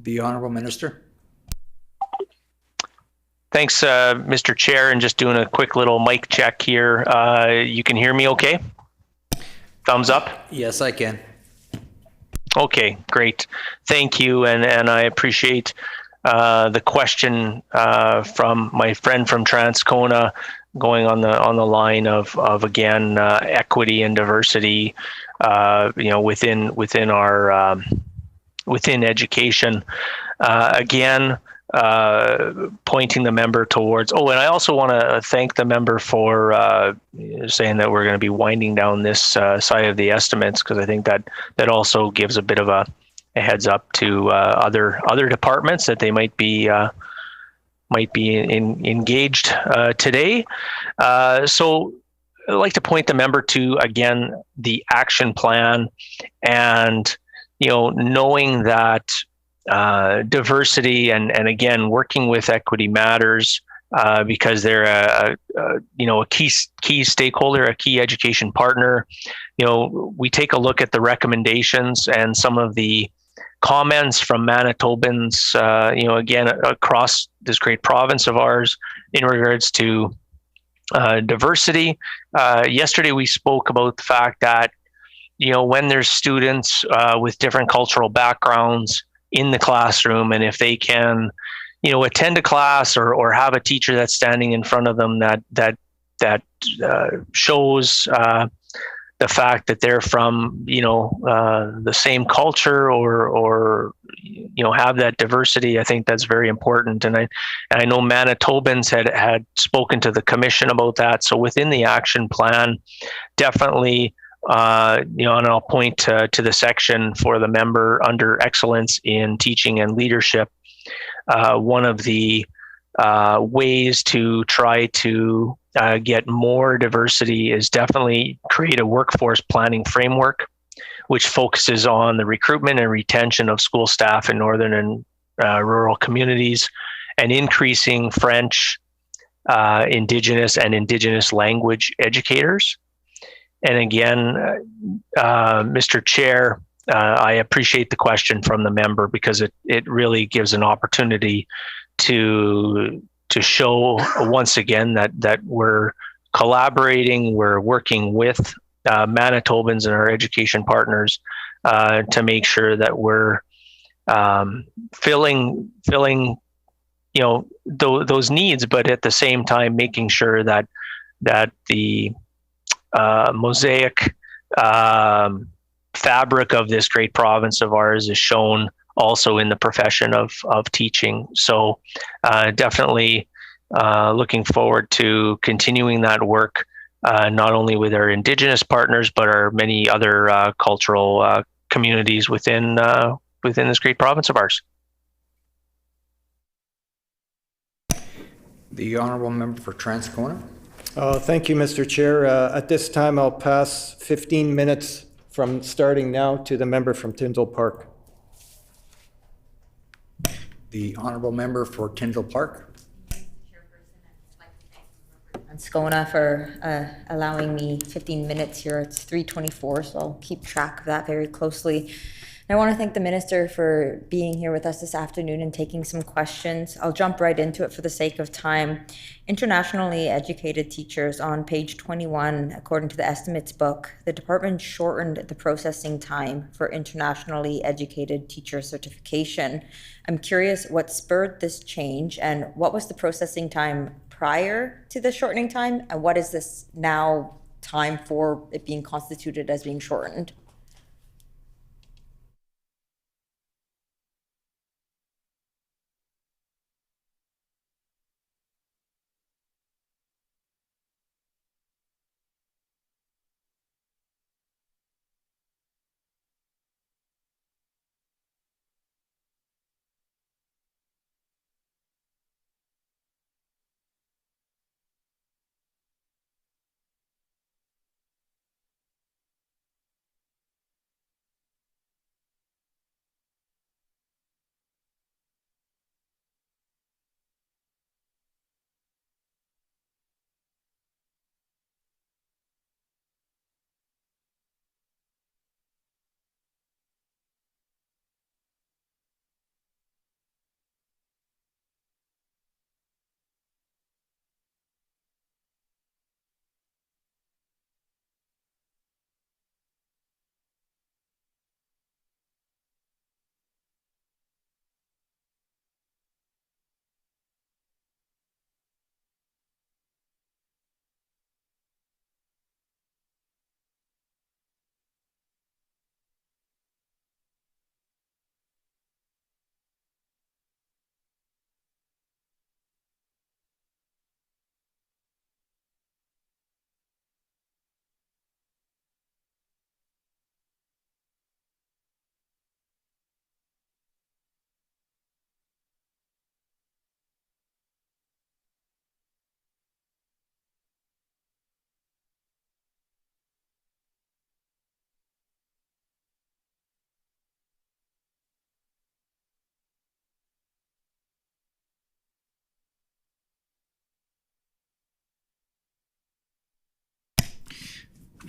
The Honourable Minister. Thanks, Mr. Chair, and just doing a quick little mic check here. You can hear me okay? Thumbs up? Yes, I can. Okay, great. Thank you, and I appreciate the question from my friend from Transcona going on the line of again equity and diversity, within our within education. Again, pointing the member towards. Oh, and I also want to thank the member for saying that we're going to be winding down this side of the estimates, because I think that also gives a bit of a heads up to other departments that they might be engaged today. So I'd like to point the member to, again, the action plan, and knowing that diversity and again working with Equity Matters, because they're a key stakeholder, a key education partner. We take a look at the recommendations and some of the comments from Manitobans, again across this great province of ours in regards to diversity. Yesterday we spoke about the fact that when there's students with different cultural backgrounds in the classroom, and if they can attend a class or have a teacher that's standing in front of them that shows the fact that they're from the same culture or have that diversity, I think that's very important. And I know Manitobans had spoken to the commission about that. So within the action plan, definitely and I'll point to the section for the member under excellence in teaching and leadership. One of the ways to try to get more diversity is definitely create a workforce planning framework, which focuses on the recruitment and retention of school staff in northern and rural communities, and increasing French, Indigenous and Indigenous language educators. And again, Mr. Chair, I appreciate the question from the member, because it really gives an opportunity to show once again that we're collaborating, we're working with Manitobans and our education partners to make sure that we're filling those needs, but at the same time making sure that the mosaic fabric of this great province of ours is shown also in the profession of teaching. So definitely looking forward to continuing that work, not only with our Indigenous partners, but our many other cultural communities within this great province of ours. The Honourable Member for Transcona. Thank you, Mr. Chair. At this time, I'll pass 15 minutes from starting now to the member from Tyndall Park. The Honourable Member for Tyndall Park. Transcona for allowing me 15 minutes here. It's 3:24, so I'll keep track of that very closely. And I want to thank the Minister for being here with us this afternoon and taking some questions. I'll jump right into it for the sake of time. Internationally educated teachers, on page 21, according to the estimates book, the department shortened the processing time for internationally educated teacher certification. I'm curious what spurred this change, and what was the processing time prior to the shortening time, and what is this now time for it being constituted as being shortened?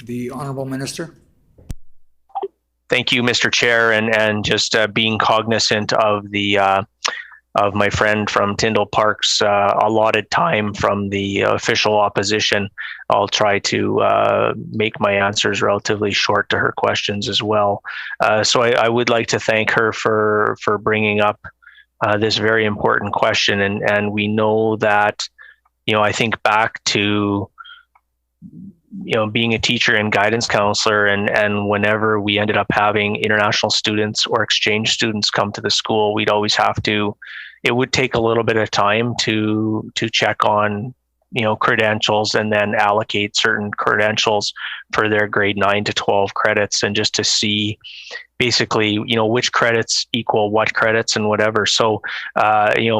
The Honorable Minister. Thank you, Mr. Chair, and just being cognizant of the of my friend from Tyndall Park's allotted time from the official opposition. I'll try to make my answers relatively short to her questions as well. So I would like to thank her for bringing up this very important question, and we know that, I think back to being a teacher and guidance counselor, and whenever we ended up having international students or exchange students come to the school, we'd always have to, it would take a little bit of time to check on credentials and then allocate certain credentials for their grade 9 to 12 credits, and just to see basically which credits equal what credits and whatever. So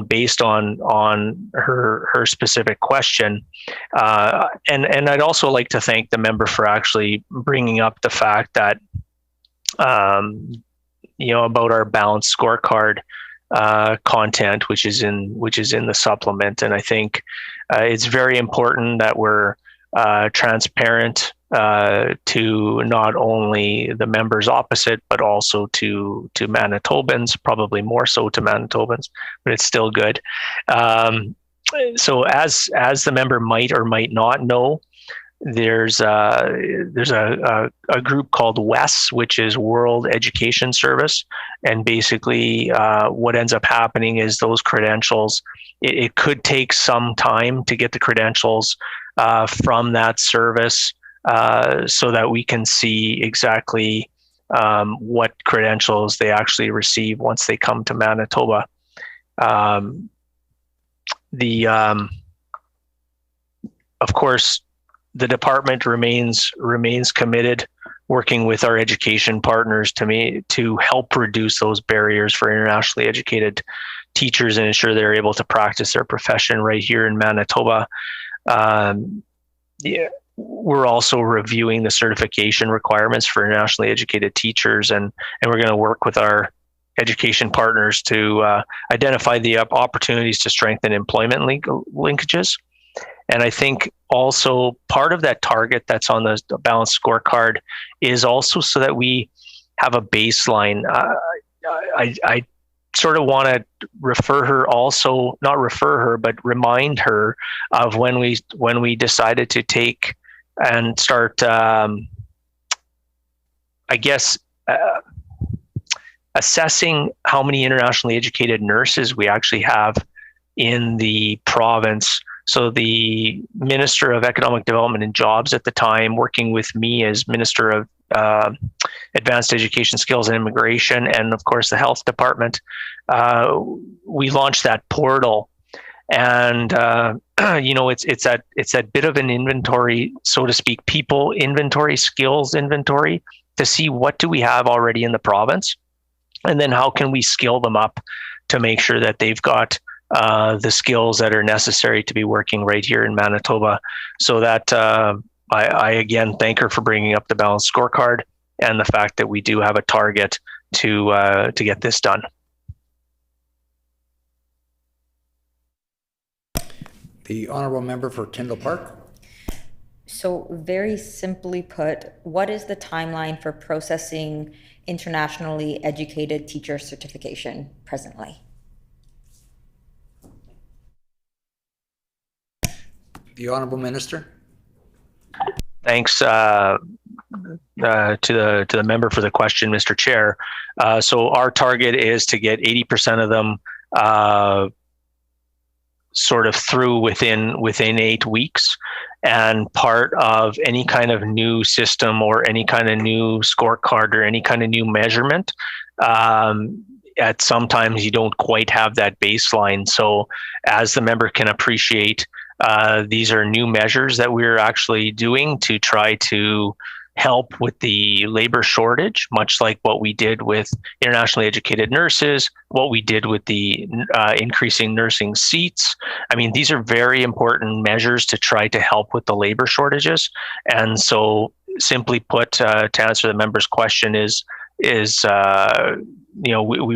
based on her specific question, and I'd also like to thank the member for actually bringing up the fact that about our balanced scorecard content, which is in the supplement. And I think it's very important that we're transparent to not only the members opposite, but also to Manitobans, probably more so to Manitobans, but it's still good. So as the member might or might not know, there's a group called WES, which is World Education Service, and basically what ends up happening is those credentials, it could take some time to get the credentials from that service, so that we can see exactly what credentials they actually receive once they come to Manitoba. Of course, the department remains committed, working with our education partners to help reduce those barriers for internationally educated teachers and ensure they're able to practice their profession right here in Manitoba. We're also reviewing the certification requirements for internationally educated teachers, and we're going to work with our education partners to identify the opportunities to strengthen employment linkages. And I think also part of that target that's on the balanced scorecard is also so that we have a baseline. I sort of want to remind her of when we decided to take and start, assessing how many internationally educated nurses we actually have in the province. So the Minister of Economic Development and Jobs at the time, working with me as Minister of Advanced Education, Skills and Immigration, and of course the Health Department, we launched that portal. And it's that bit of an inventory, so to speak, people inventory, skills inventory, to see what do we have already in the province, and then how can we skill them up to make sure that they've got the skills that are necessary to be working right here in Manitoba. So that I again thank her for bringing up the balanced scorecard and the fact that we do have a target to get this done. The Honourable Member for Tyndall Park. So very simply put, what is the timeline for processing internationally educated teacher certification presently? The Honourable Minister. Thanks to the member for the question, Mr. Chair. So our target is to get 80% of them sort of through within 8 weeks, and part of any kind of new system or any kind of new scorecard or any kind of new measurement, at sometimes you don't quite have that baseline. So as the member can appreciate, these are new measures that we're actually doing to try to help with the labor shortage, much like what we did with internationally educated nurses, what we did with the increasing nursing seats. I mean, these are very important measures to try to help with the labor shortages. And so simply put, to answer the member's question is we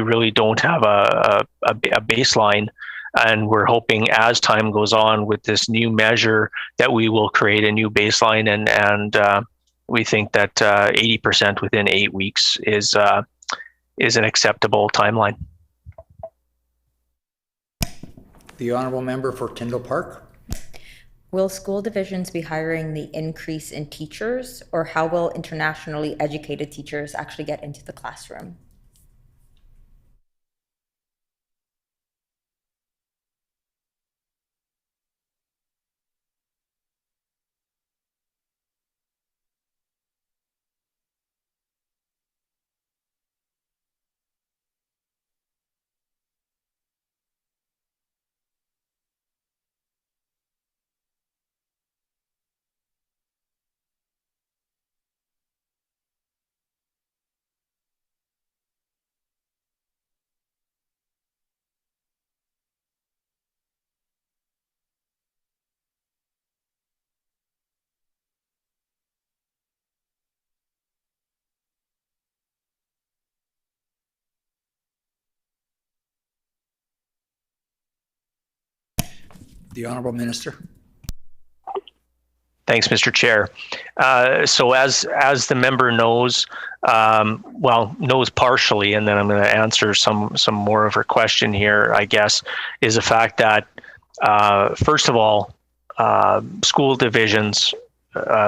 really don't have a baseline. And we're hoping as time goes on with this new measure that we will create a new baseline, and we think that 80% within 8 weeks is an acceptable timeline. The honourable member for Tyndall Park. Will school divisions be hiring the increase in teachers, or how will internationally educated teachers actually get into the classroom? The honourable minister. Thanks, Mr. Chair. So as the member knows, knows partially, and then I'm going to answer some more of her question here, I guess, is the fact that, first of all, school divisions,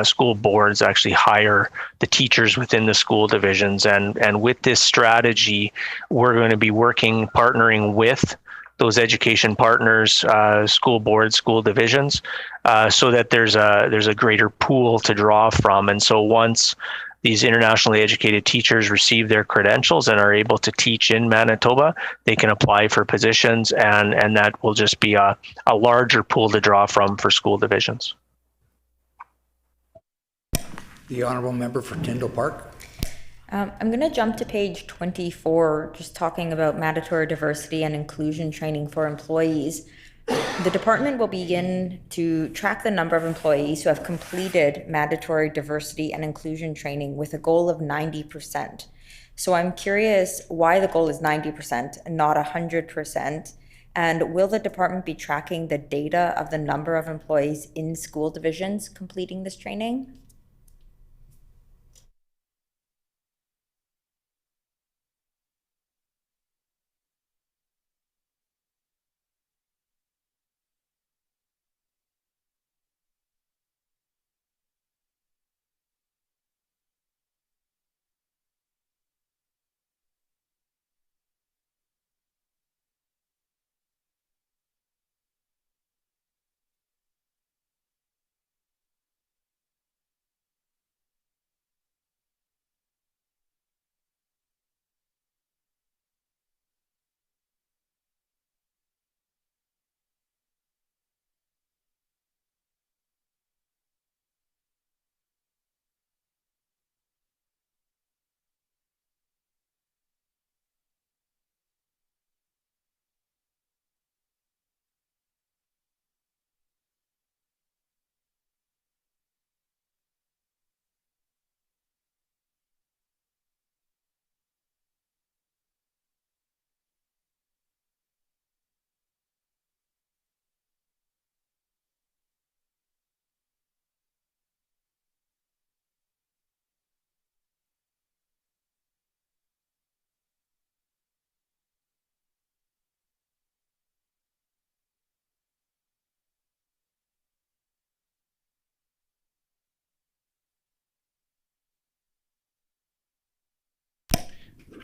school boards actually hire the teachers within the school divisions. And with this strategy, we're going to be partnering with those education partners, school boards, school divisions, so that there's a greater pool to draw from. And so once these internationally educated teachers receive their credentials and are able to teach in Manitoba, they can apply for positions, and that will just be a larger pool to draw from for school divisions. The honourable member for Tyndall Park. I'm going to jump to page 24, just talking about mandatory diversity and inclusion training for employees. The department will begin to track the number of employees who have completed mandatory diversity and inclusion training with a goal of 90%. So I'm curious why the goal is 90% and not 100%. And will the department be tracking the data of the number of employees in school divisions completing this training?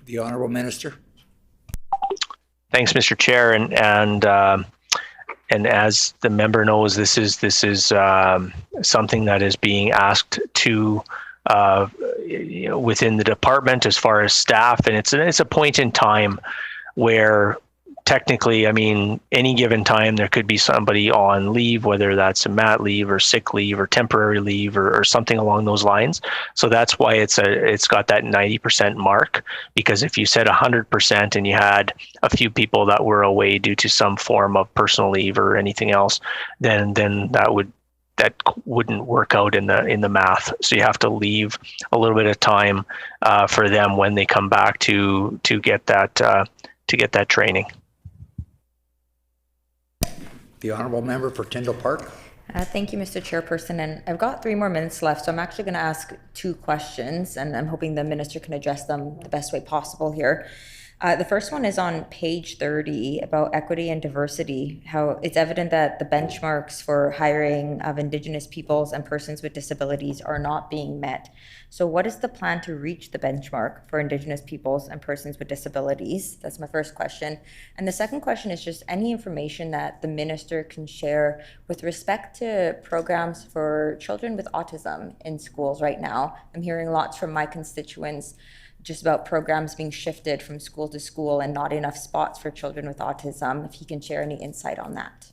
The honourable minister. Thanks, Mr. Chair, and as the member knows, this is something that is being asked to within the department as far as staff, and it's a point in time where technically, I mean, any given time there could be somebody on leave, whether that's a mat leave or sick leave or temporary leave or something along those lines. So that's why it's got that 90% mark, because if you said 100% and you had a few people that were away due to some form of personal leave or anything else, then that wouldn't work out in the math. So you have to leave a little bit of time for them when they come back to get that training. The honourable member for Tyndall Park. Thank you, Mr. Chairperson. And I've got 3 more minutes left, so I'm actually going to ask 2 questions, and I'm hoping the minister can address them the best way possible here. The first one is on page 30 about equity and diversity, how it's evident that the benchmarks for hiring of Indigenous peoples and persons with disabilities are not being met. So what is the plan to reach the benchmark for Indigenous peoples and persons with disabilities? That's my first question. And the second question is just any information that the minister can share with respect to programs for children with autism in schools right now. I'm hearing lots from my constituents just about programs being shifted from school to school and not enough spots for children with autism, if he can share any insight on that.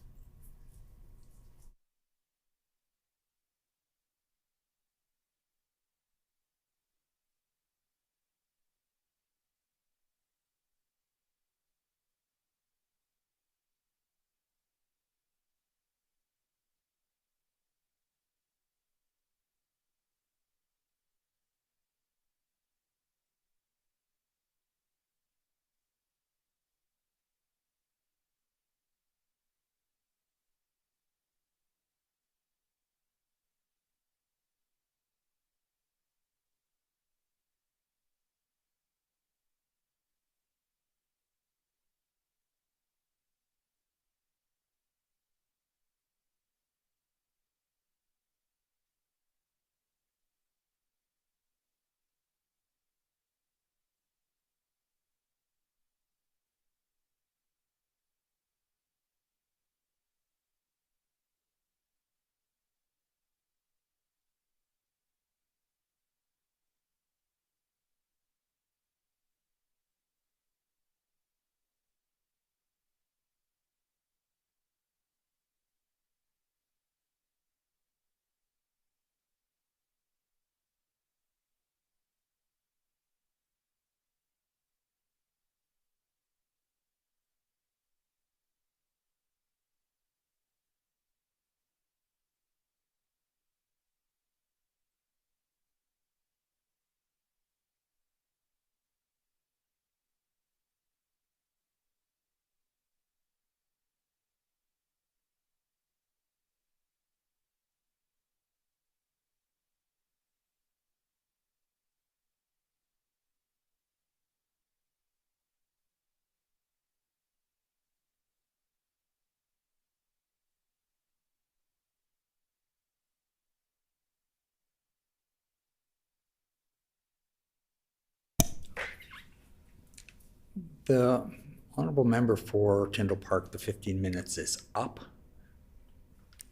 The honorable member for Tyndall Park, the 15 minutes is up.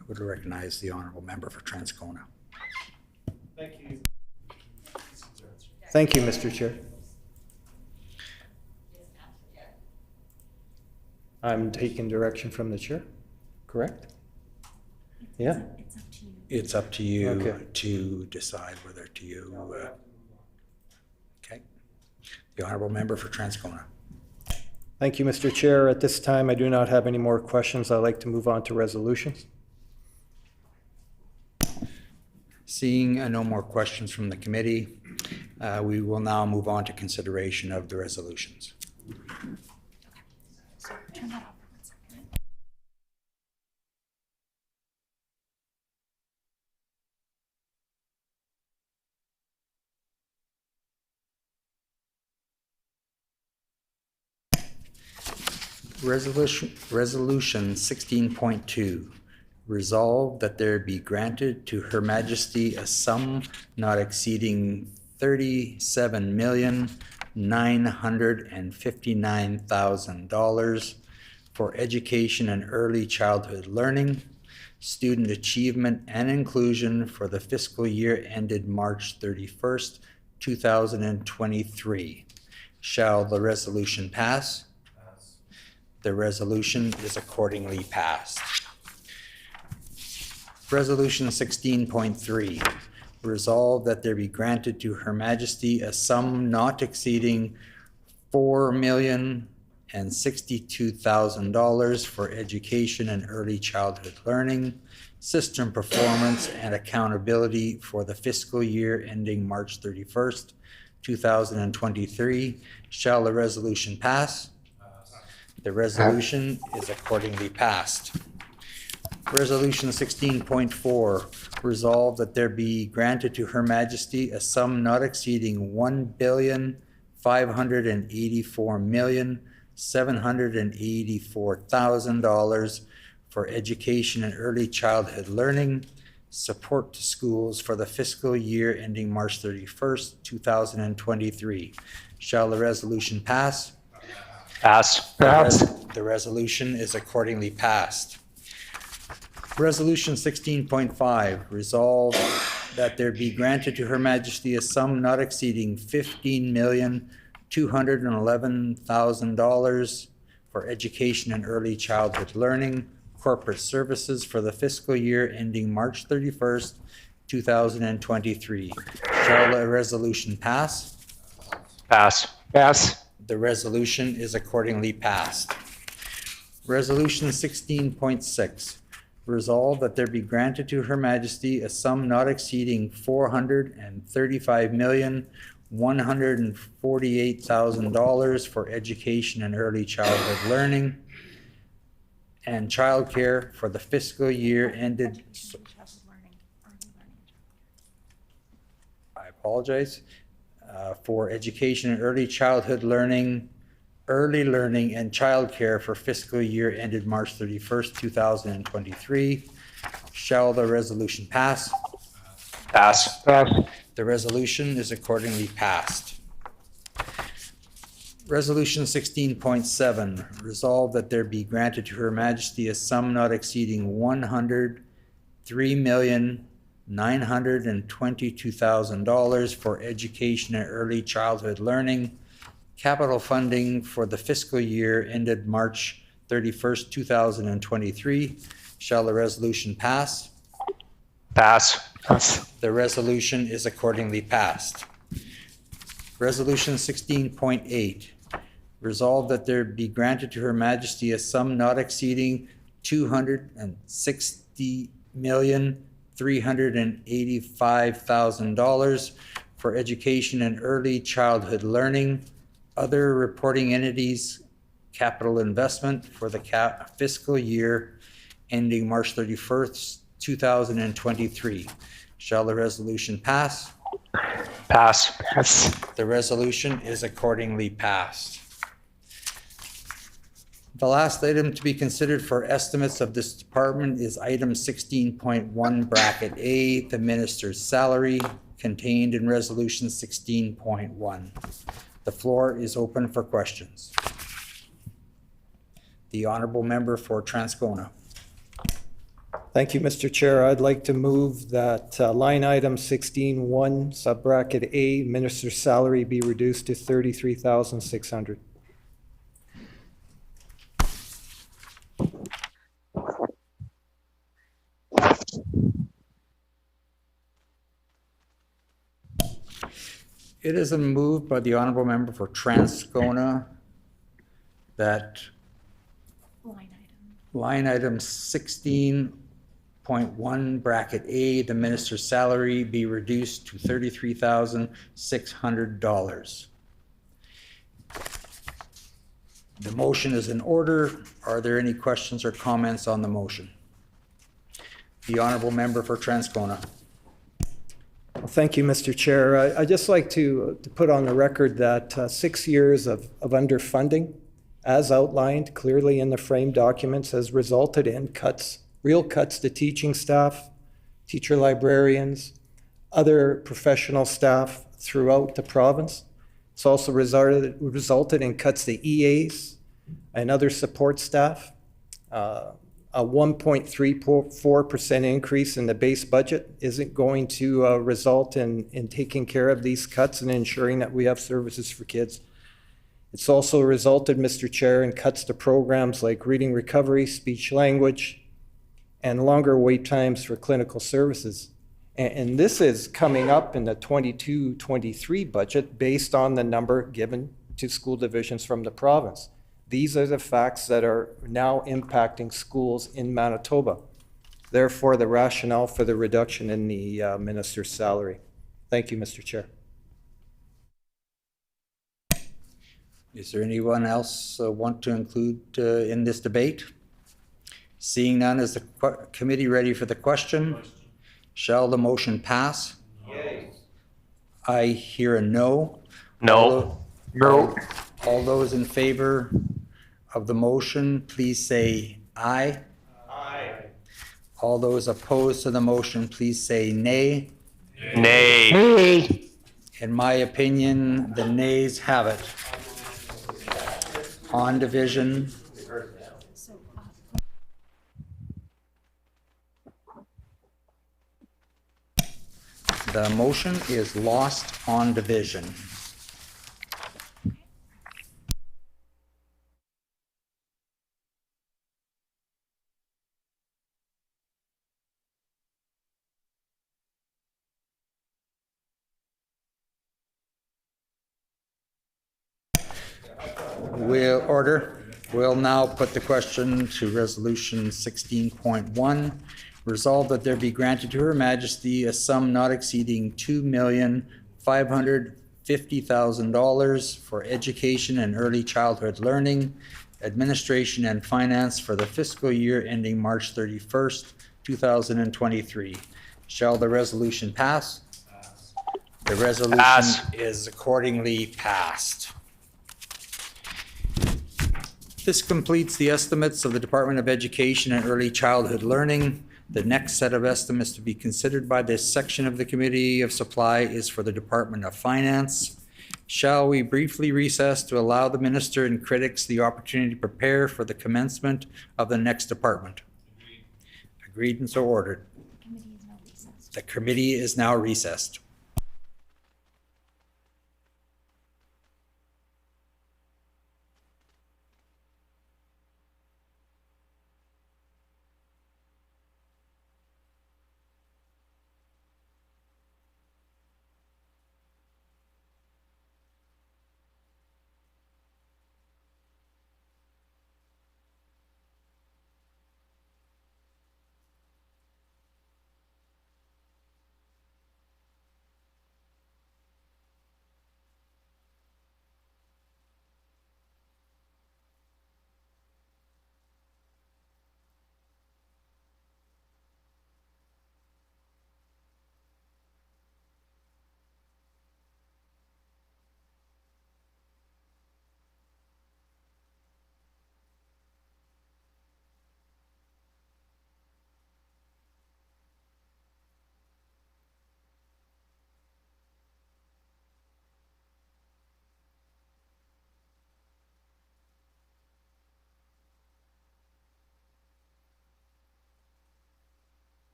I would recognize the honorable member for Transcona. Thank you. Thank you, Mr. Chair. I'm taking direction from the chair, correct? Yeah. It's up to you Okay. to decide whether to, okay. The honorable member for Transcona. Thank you, Mr. Chair. At this time, I do not have any more questions. I'd like to move on to resolutions. Seeing no more questions from the committee, we will now move on to consideration of the resolutions. Resolution 16.2. Resolve that there be granted to Her Majesty a sum not exceeding $37,959,000 for education and early childhood learning, student achievement and inclusion for the fiscal year ended March 31st, 2023. Shall the resolution pass? The resolution is accordingly passed. Resolution 16.3. Resolve that there be granted to Her Majesty a sum not exceeding $4,062,000 for education and early childhood learning, system performance and accountability for the fiscal year ending March 31st, 2023. Shall the resolution pass? The resolution is accordingly passed. Resolution 16.4, resolve that there be granted to Her Majesty a sum not exceeding $1,584,784,000 for education and early childhood learning support to schools for the fiscal year ending March 31st, 2023. Shall the resolution pass? Pass. The resolution is accordingly passed. Resolution 16.5, resolve that there be granted to Her Majesty a sum not exceeding $15,211,000 for education and early childhood learning, corporate services for the fiscal year ending March 31st, 2023. Shall the resolution pass? Pass. The resolution is accordingly passed. Resolution 16.6, resolve that there be granted to Her Majesty a sum not exceeding $435,148,000 for education and early childhood learning and childcare for the fiscal year ended. I apologize. For education and early childhood learning, early learning, and childcare for fiscal year ended March 31st, 2023. Shall the resolution pass? Pass. The resolution is accordingly passed. Resolution 16.7, resolve that there be granted to Her Majesty a sum not exceeding $103,922,000 for education and early childhood learning, capital funding for the fiscal year ended March 31st, 2023. Shall the resolution pass? Pass. The resolution is accordingly passed. Resolution 16.8, resolve that there be granted to Her Majesty a sum not exceeding $260,385,000 for education and early childhood learning, other reporting entities, capital investment for the fiscal year ending March 31st, 2023. Shall the resolution pass? Pass. The resolution is accordingly passed. The last item to be considered for estimates of this department is item 16.1 bracket A, the minister's salary, contained in resolution 16.1. The floor is open for questions. The honorable member for Transcona. Thank you, Mr. Chair. I'd like to move that line item 16.1, subbracket A, minister's salary be reduced to $33,600. It is a move by the honorable member for Transcona that line item 16.1 bracket A, the minister's salary be reduced to $33,600. The motion is in order. Are there any questions or comments on the motion? The honorable member for Transcona. Well, thank you, Mr. Chair. I'd just like to put on the record that 6 years of underfunding, as outlined clearly in the frame documents, has resulted in cuts, real cuts to teaching staff, teacher librarians, other professional staff throughout the province. It's also resulted in cuts to EAs and other support staff. A 1.34% increase in the base budget isn't going to result in taking care of these cuts and ensuring that we have services for kids. It's also resulted, Mr. Chair, in cuts to programs like reading recovery, speech language, and longer wait times for clinical services. And this is coming up in the 22-23 budget based on the number given to school divisions from the province. These are the facts that are now impacting schools in Manitoba. Therefore, the rationale for the reduction in the minister's salary. Thank you, Mr. Chair. Is there anyone else want to include in this debate? Seeing none, is the committee ready for the question? Shall the motion pass? Yay. I hear a no. No. All those in favor of the motion, please say aye. Aye. All those opposed to the motion, please say nay. Nay. In my opinion, the nays have it. On division. The motion is lost on division. We'll now put the question to resolution 16.1. Resolve that there be granted to Her Majesty a sum not exceeding $2,550,000 for education and early childhood learning, administration and finance for the fiscal year ending March 31st, 2023. Shall the resolution pass? Pass. The resolution is accordingly passed. This completes the estimates of the Department of Education and Early Childhood Learning. The next set of estimates to be considered by this section of the Committee of Supply is for the Department of Finance. Shall we briefly recess to allow the minister and critics the opportunity to prepare for the commencement of the next department? Agreed and so ordered. The committee is now recessed.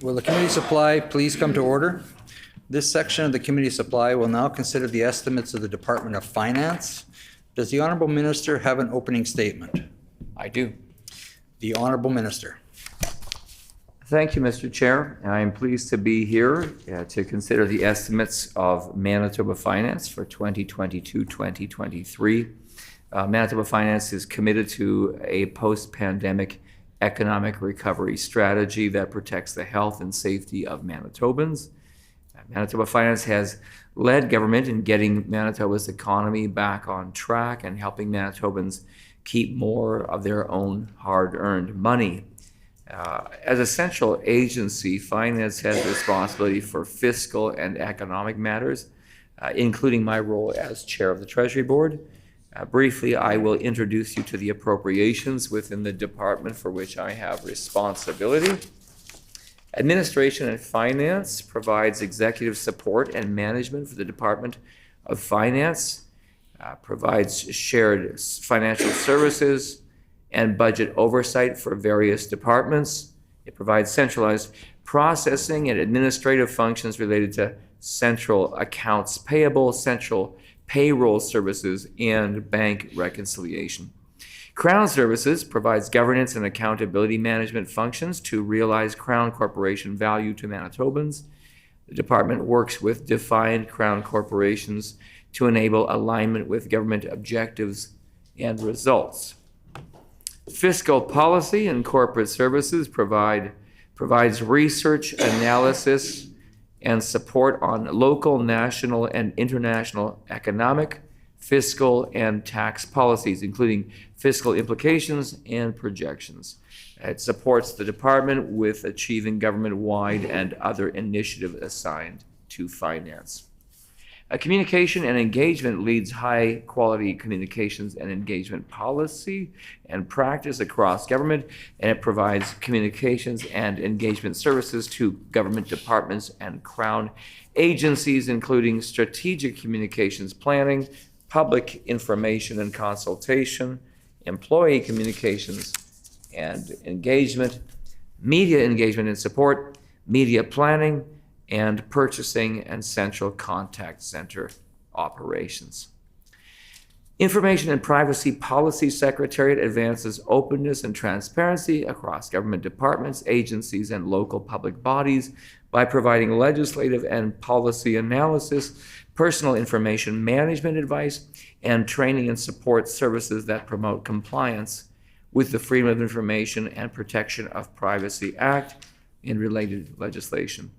Will the committee supply please come to order? This section of the committee supply will now consider the estimates of the Department of Finance. Does the Honourable Minister have an opening statement? I do. The Honourable Minister. Thank you, Mr. Chair. I am pleased to be here to consider the estimates of Manitoba Finance for 2022-2023. Manitoba Finance is committed to a post-pandemic economic recovery strategy that protects the health and safety of Manitobans. Manitoba Finance has led government in getting Manitoba's economy back on track and helping Manitobans keep more of their own hard-earned money. As a central agency, Finance has responsibility for fiscal and economic matters, including my role as chair of the Treasury Board. Briefly, I will introduce you to the appropriations within the department for which I have responsibility. Administration and Finance provides executive support and management for the Department of Finance, provides shared financial services and budget oversight for various departments. It provides centralized processing and administrative functions related to central accounts payable, central payroll services, and bank reconciliation. Crown Services provides governance and accountability management functions to realize Crown Corporation value to Manitobans. The department works with defined Crown corporations to enable alignment with government objectives and results. Fiscal Policy and Corporate Services provides research, analysis, and support on local, national, and international economic, fiscal, and tax policies, including fiscal implications and projections. It supports the department with achieving government-wide and other initiatives assigned to finance. Communication and engagement leads high-quality communications and engagement policy and practice across government, and it provides communications and engagement services to government departments and Crown agencies, including strategic communications planning, public information and consultation, employee communications and engagement, media engagement and support, media planning, and purchasing and central contact center operations. Information and Privacy Policy Secretariat advances openness and transparency across government departments, agencies, and local public bodies by providing legislative and policy analysis, personal information management advice, and training and support services that promote compliance with the Freedom of Information and Protection of Privacy Act and related legislation.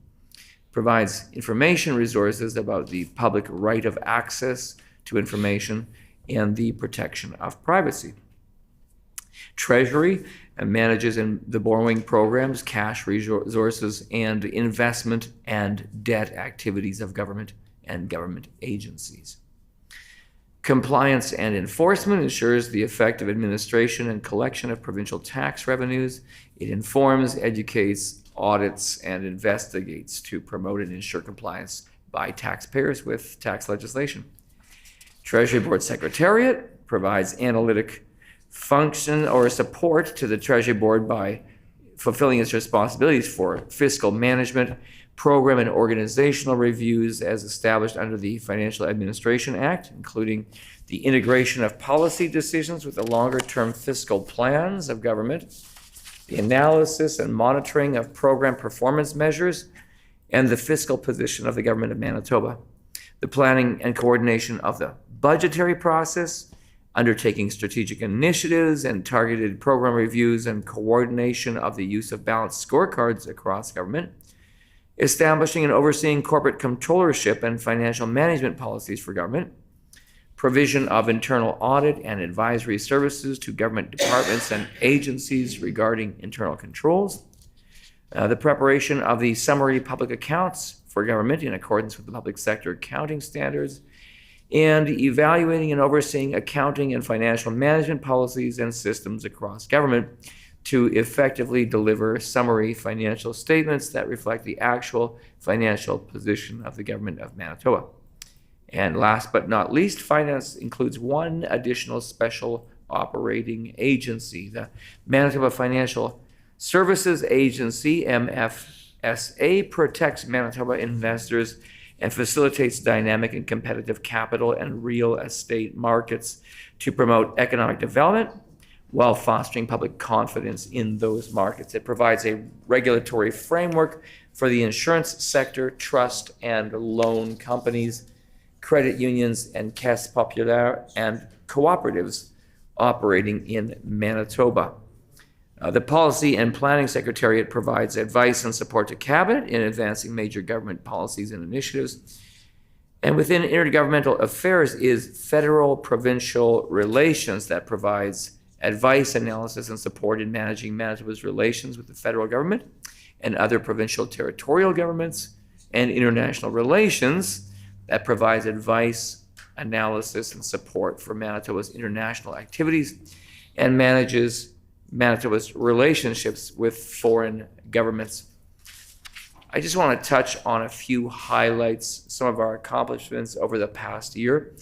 Provides information resources about the public right of access to information and the protection of privacy. Treasury manages in the borrowing programs, cash resources, and investment and debt activities of government and government agencies. Compliance and enforcement ensures the effective administration and collection of provincial tax revenues. It informs, educates, audits, and investigates to promote and ensure compliance by taxpayers with tax legislation. Treasury Board Secretariat provides analytic function or support to the Treasury Board by fulfilling its responsibilities for fiscal management, program and organizational reviews as established under the Financial Administration Act, including the integration of policy decisions with the longer-term fiscal plans of government, the analysis and monitoring of program performance measures, and the fiscal position of the Government of Manitoba, the planning and coordination of the budgetary process, undertaking strategic initiatives and targeted program reviews and coordination of the use of balanced scorecards across government, establishing and overseeing corporate controllership and financial management policies for government, provision of internal audit and advisory services to government departments and agencies regarding internal controls, the preparation of the summary public accounts for government in accordance with the public sector accounting standards, and evaluating and overseeing accounting and financial management policies and systems across government to effectively deliver summary financial statements that reflect the actual financial position of the Government of Manitoba. And last but not least, Finance includes one additional special operating agency, the Manitoba Financial Services Agency, MFSA, MFSA protects Manitoba investors and facilitates dynamic and competitive capital and real estate markets to promote economic development while fostering public confidence in those markets. It provides a regulatory framework for the insurance sector, trust and loan companies, credit unions, and caisse populaire and cooperatives operating in Manitoba. The Policy and Planning Secretariat provides advice and support to Cabinet in advancing major government policies and initiatives. And within intergovernmental affairs is federal-provincial relations that provides advice, analysis, and support in managing Manitoba's relations with the federal government and other provincial territorial governments, and international relations that provides advice, analysis, and support for Manitoba's international activities and manages Manitoba's relationships with foreign governments. I just want to touch on a few highlights, some of our accomplishments over the past year.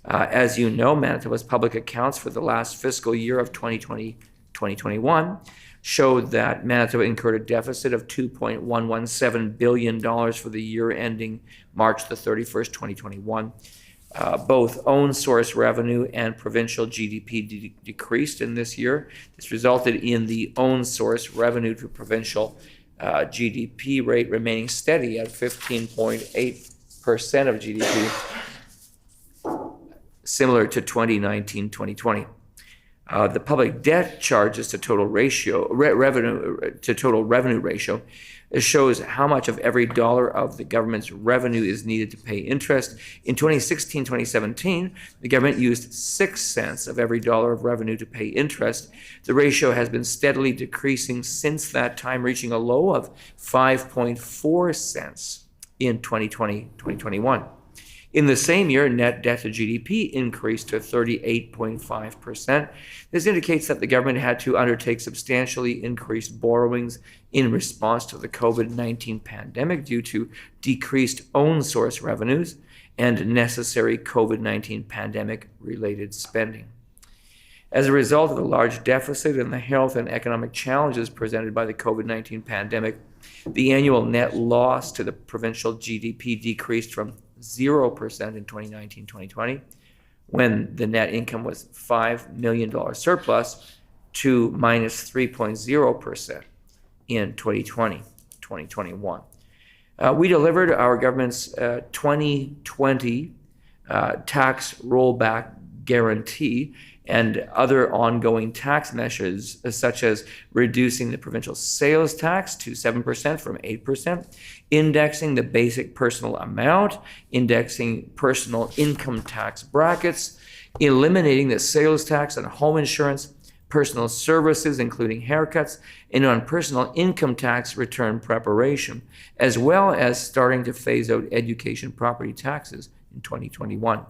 As you know, Manitoba's public accounts for the last fiscal year of 2020-2021 showed that Manitoba incurred a deficit of $2.117 billion for the year ending March the 31st, 2021. Both own source revenue and provincial GDP decreased in this year. This resulted in the own source revenue to provincial GDP rate remaining steady at 15.8% of GDP, similar to 2019-2020. The public debt charges to total revenue ratio shows how much of every dollar of the government's revenue is needed to pay interest. In 2016-2017, the government used 6 cents of every dollar of revenue to pay interest. The ratio has been steadily decreasing since that time, reaching a low of 5.4 cents in 2020-2021. In the same year, net debt to GDP increased to 38.5%. This indicates that the government had to undertake substantially increased borrowings in response to the COVID-19 pandemic due to decreased own source revenues and necessary COVID-19 pandemic-related spending. As a result of the large deficit and the health and economic challenges presented by the COVID-19 pandemic, the annual net loss to the provincial GDP decreased from 0% in 2019-2020, when the net income was $5 million surplus, to minus 3.0% in 2020-2021. We delivered our government's 2020 tax rollback guarantee and other ongoing tax measures, such as reducing the provincial sales tax to 7% from 8%, indexing the basic personal amount, indexing personal income tax brackets, eliminating the sales tax on home insurance, personal services, including haircuts, and on personal income tax return preparation, as well as starting to phase out education property taxes in 2021.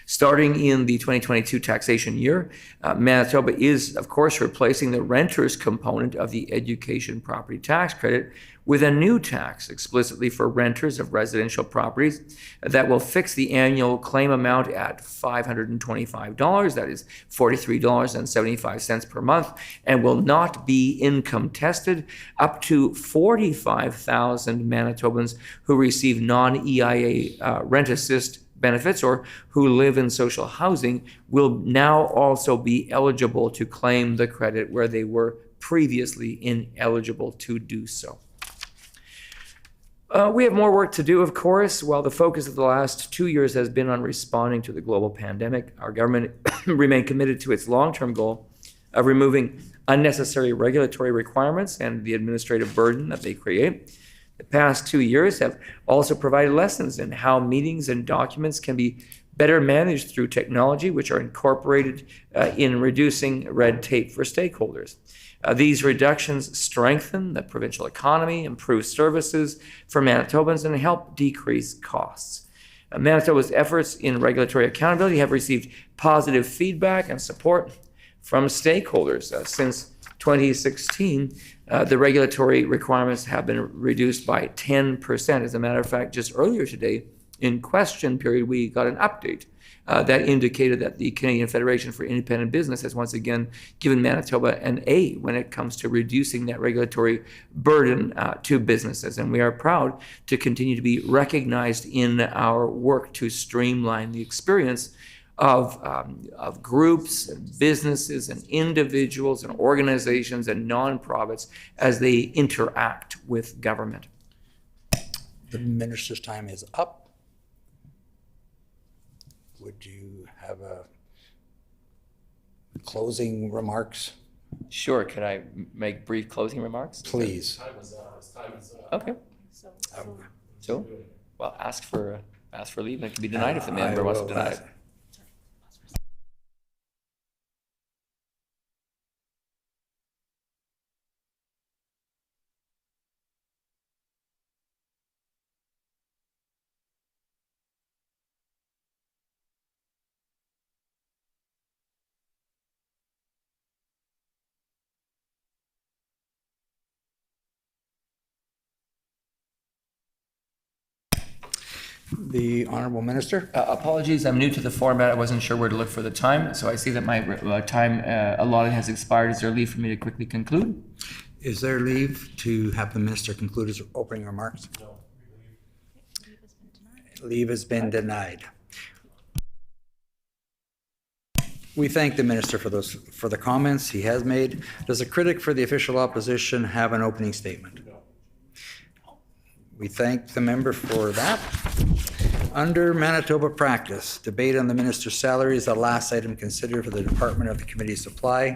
Starting in the 2022 taxation year, Manitoba is, of course, replacing the renter's component of the education property tax credit with a new tax explicitly for renters of residential properties that will fix the annual claim amount at $525, that is $43.75 per month, and will not be income tested. Up to 45,000 Manitobans who receive non-EIA rent assist benefits or who live in social housing will now also be eligible to claim the credit where they were previously ineligible to do so. We have more work to do, of course. While the focus of the last 2 years has been on responding to the global pandemic, our government remained committed to its long-term goal of removing unnecessary regulatory requirements and the administrative burden that they create. The past 2 years have also provided lessons in how meetings and documents can be better managed through technology, which are incorporated in reducing red tape for stakeholders. These reductions strengthen the provincial economy, improve services for Manitobans, and help decrease costs. Manitoba's efforts in regulatory accountability have received positive feedback and support from stakeholders. Since 2016, the regulatory requirements have been reduced by 10%. As a matter of fact, just earlier today in question period, we got an update that indicated that the Canadian Federation for Independent Business has once again given Manitoba an A when it comes to reducing that regulatory burden to businesses. And we are proud to continue to be recognized in our work to streamline the experience of groups and businesses and individuals and organizations and nonprofits as they interact with government. The minister's time is up. Would you have a closing remarks? Sure. Can I make brief closing remarks? Please. Okay. So, well, ask for leave, and it can be denied if the member wants to deny it. The Honourable Minister. Apologies, I'm new to the format. I wasn't sure where to look for the time. So I see that my time allotted has expired. Is there leave for me to quickly conclude? Is there leave to have the minister conclude his opening remarks? No. Leave has been denied. We thank the minister for the comments he has made. Does a critic for the official opposition have an opening statement? No. We thank the member for that. Under Manitoba practice, debate on the minister's salary is the last item considered for the department of the committee supply.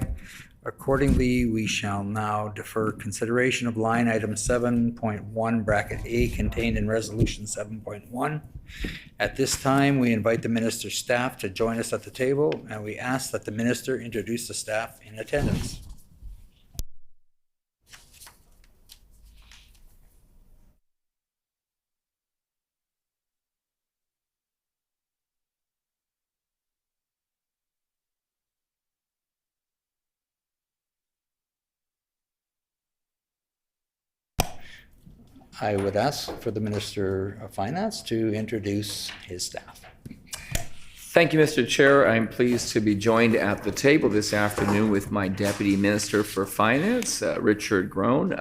Accordingly, we shall now defer consideration of line item 7.1 bracket A contained in resolution 7.1. At this time, we invite the minister's staff to join us at the table, and we ask that the minister introduce the staff in attendance. I would ask for the Minister of Finance to introduce his staff. Thank you, Mr. Chair. I'm pleased to be joined at the table this afternoon with my Deputy Minister for Finance, Richard Groen,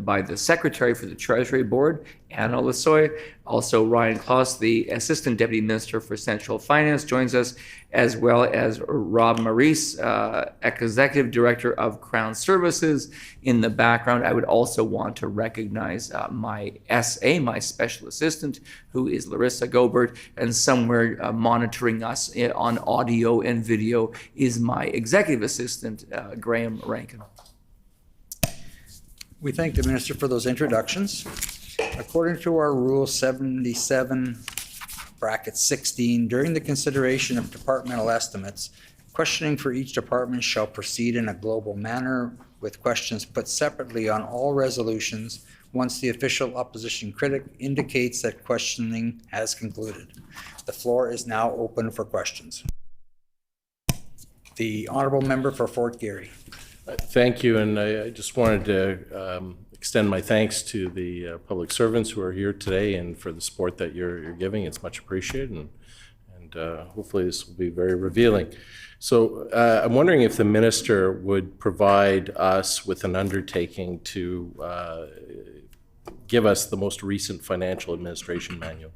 by the Secretary for the Treasury Board, Anna Lasoy. Also, Ryan Kloss, the Assistant Deputy Minister for Central Finance, joins us, as well as Rob Maurice, Executive Director of Crown Services. In the background, I would also want to recognize my SA, my Special Assistant, who is Larissa Gobert, and somewhere monitoring us on audio and video is my Executive Assistant, Graham Rankin. We thank the Minister for those introductions. According to our Rule 77, bracket 16, during the consideration of departmental estimates, questioning for each department shall proceed in a global manner, with questions put separately on all resolutions once the official opposition critic indicates that questioning has concluded. The floor is now open for questions. The Honourable Member for Fort Garry. Thank you, and I just wanted to extend my thanks to the public servants who are here today and for the support that you're giving. It's much appreciated, and hopefully this will be very revealing. So I'm wondering if the minister would provide us with an undertaking to give us the most recent financial administration manual.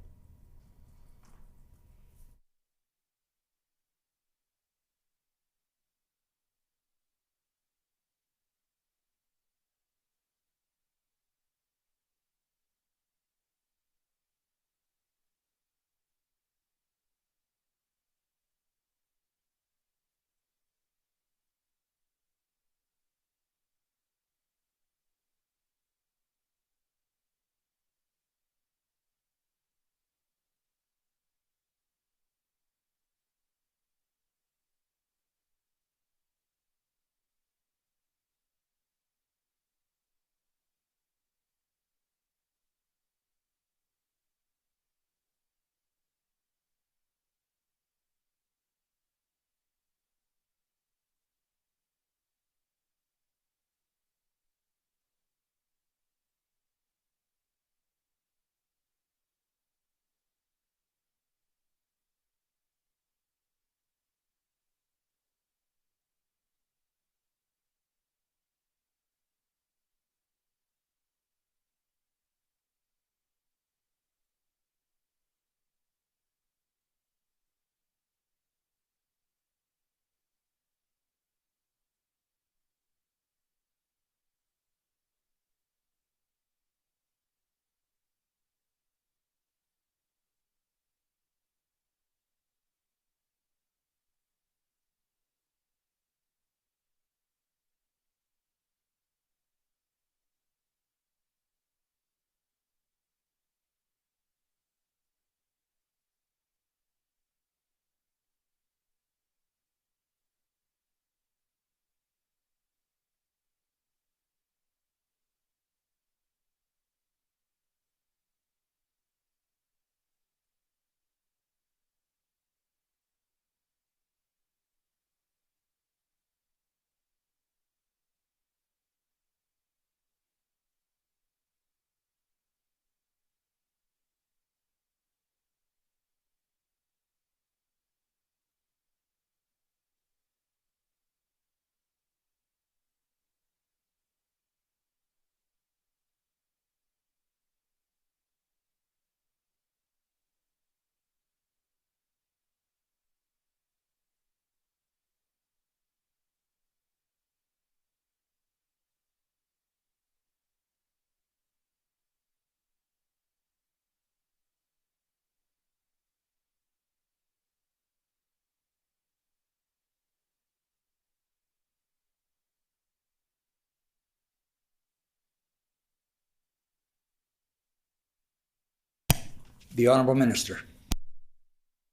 The Honourable Minister.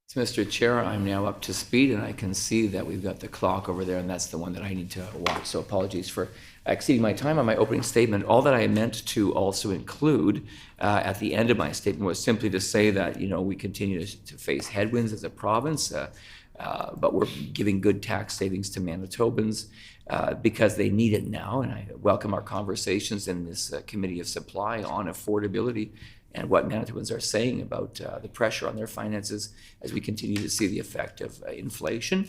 So, Mr. Chair, I'm now up to speed, and I can see that we've got the clock over there, and that's the one that I need to watch. So apologies for exceeding my time on my opening statement. All that I meant to also include at the end of my statement was simply to say that, you know, we continue to face headwinds as a province, but we're giving good tax savings to Manitobans because they need it now. And I welcome our conversations in this Committee of Supply on affordability and what Manitobans are saying about the pressure on their finances as we continue to see the effect of inflation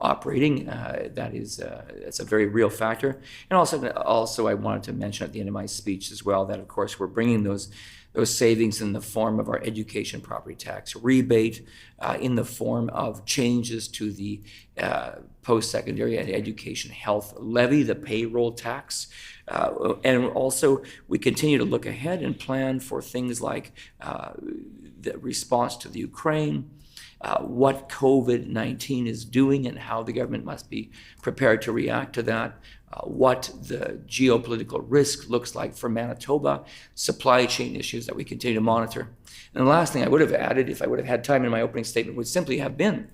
operating. That's a very real factor. And also I wanted to mention at the end of my speech as well that, of course, we're bringing those savings in the form of our education property tax rebate, in the form of changes to the post-secondary education health levy, the payroll tax. And also, we continue to look ahead and plan for things like the response to the Ukraine, what COVID-19 is doing and how the government must be prepared to react to that, what the geopolitical risk looks like for Manitoba, supply chain issues that we continue to monitor. And the last thing I would have added, if I would have had time in my opening statement, would simply have been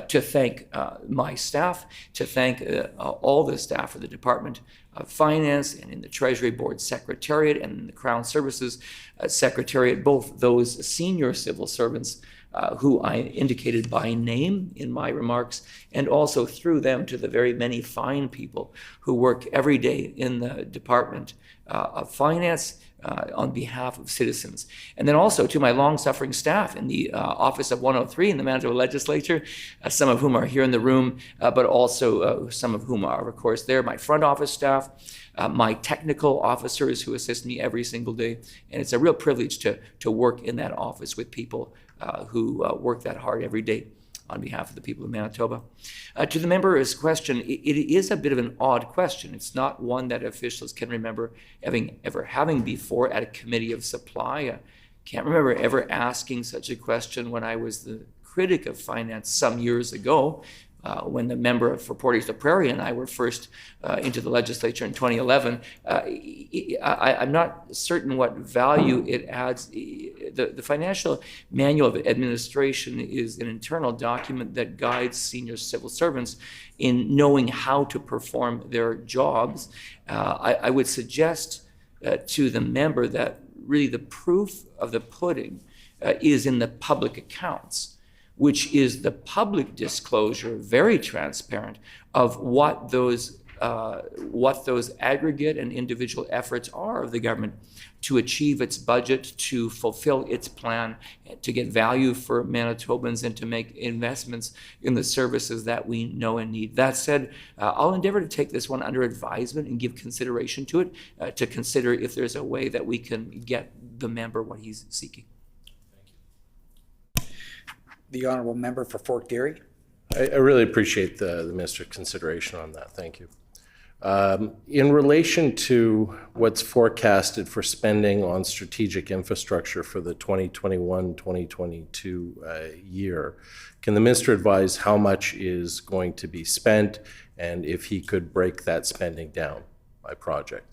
to thank my staff, to thank all the staff of the Department of Finance and in the Treasury Board Secretariat and in the Crown Services Secretariat, both those senior civil servants who I indicated by name in my remarks, and also through them to the very many fine people who work every day in the Department of Finance on behalf of citizens. And then also to my long-suffering staff in the Office of 103 in the Manitoba Legislature, some of whom are here in the room, but also some of whom are, of course, there, my front office staff, my technical officers who assist me every single day. And it's a real privilege to work in that office with people who work that hard every day on behalf of the people of Manitoba. To the member's question, it is a bit of an odd question. It's not one that officials can remember ever having before at a committee of supply. I can't remember ever asking such a question when I was the critic of finance some years ago, when the member for Port East Prairie and I were first into the legislature in 2011. I'm not certain what value it adds. The Financial Manual of Administration is an internal document that guides senior civil servants in knowing how to perform their jobs. I would suggest to the member that really the proof of the pudding is in the public accounts, which is the public disclosure, very transparent, of what those aggregate and individual efforts are of the government to achieve its budget, to fulfill its plan, to get value for Manitobans, and to make investments in the services that we know and need. That said, I'll endeavor to take this one under advisement and give consideration to it, to consider if there's a way that we can get the member what he's seeking. The Honourable Member for Fort Garry. I really appreciate the minister's consideration on that. Thank you. In relation to what's forecasted for spending on strategic infrastructure for the 2021-2022 year, can the minister advise how much is going to be spent and if he could break that spending down by project?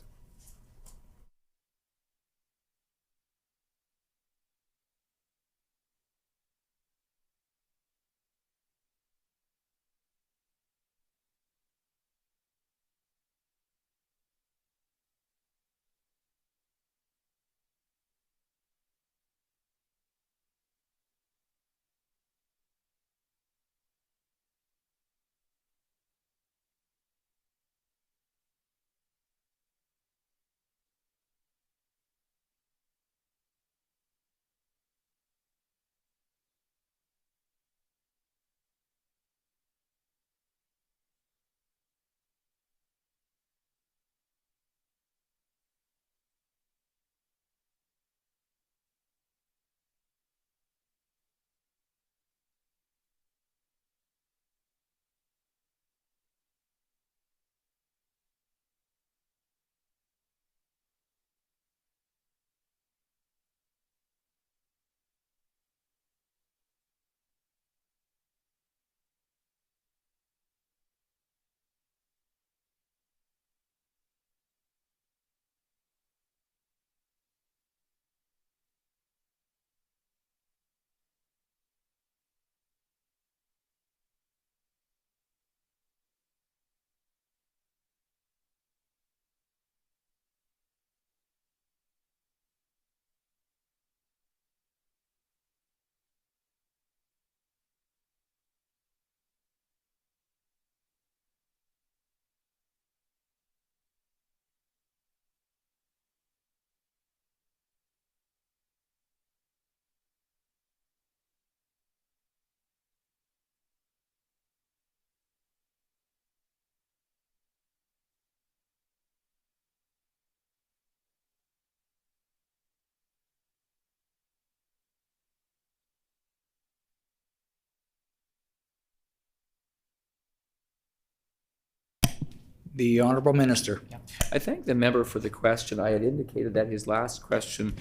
The Honourable Minister. I thank the member for the question. I had indicated that his last question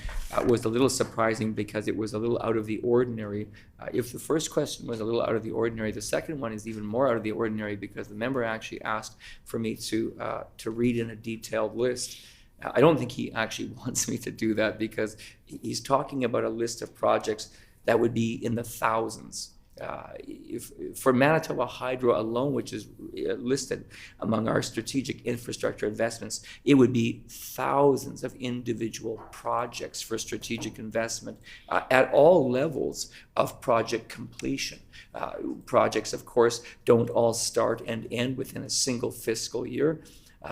was a little surprising because it was a little out of the ordinary. If the first question was a little out of the ordinary, the second one is even more out of the ordinary because the member actually asked for me to read in a detailed list. I don't think he actually wants me to do that because he's talking about a list of projects that would be in the thousands. If for Manitoba Hydro alone, which is listed among our strategic infrastructure investments, it would be thousands of individual projects for strategic investment at all levels of project completion. Projects, of course, don't all start and end within a single fiscal year.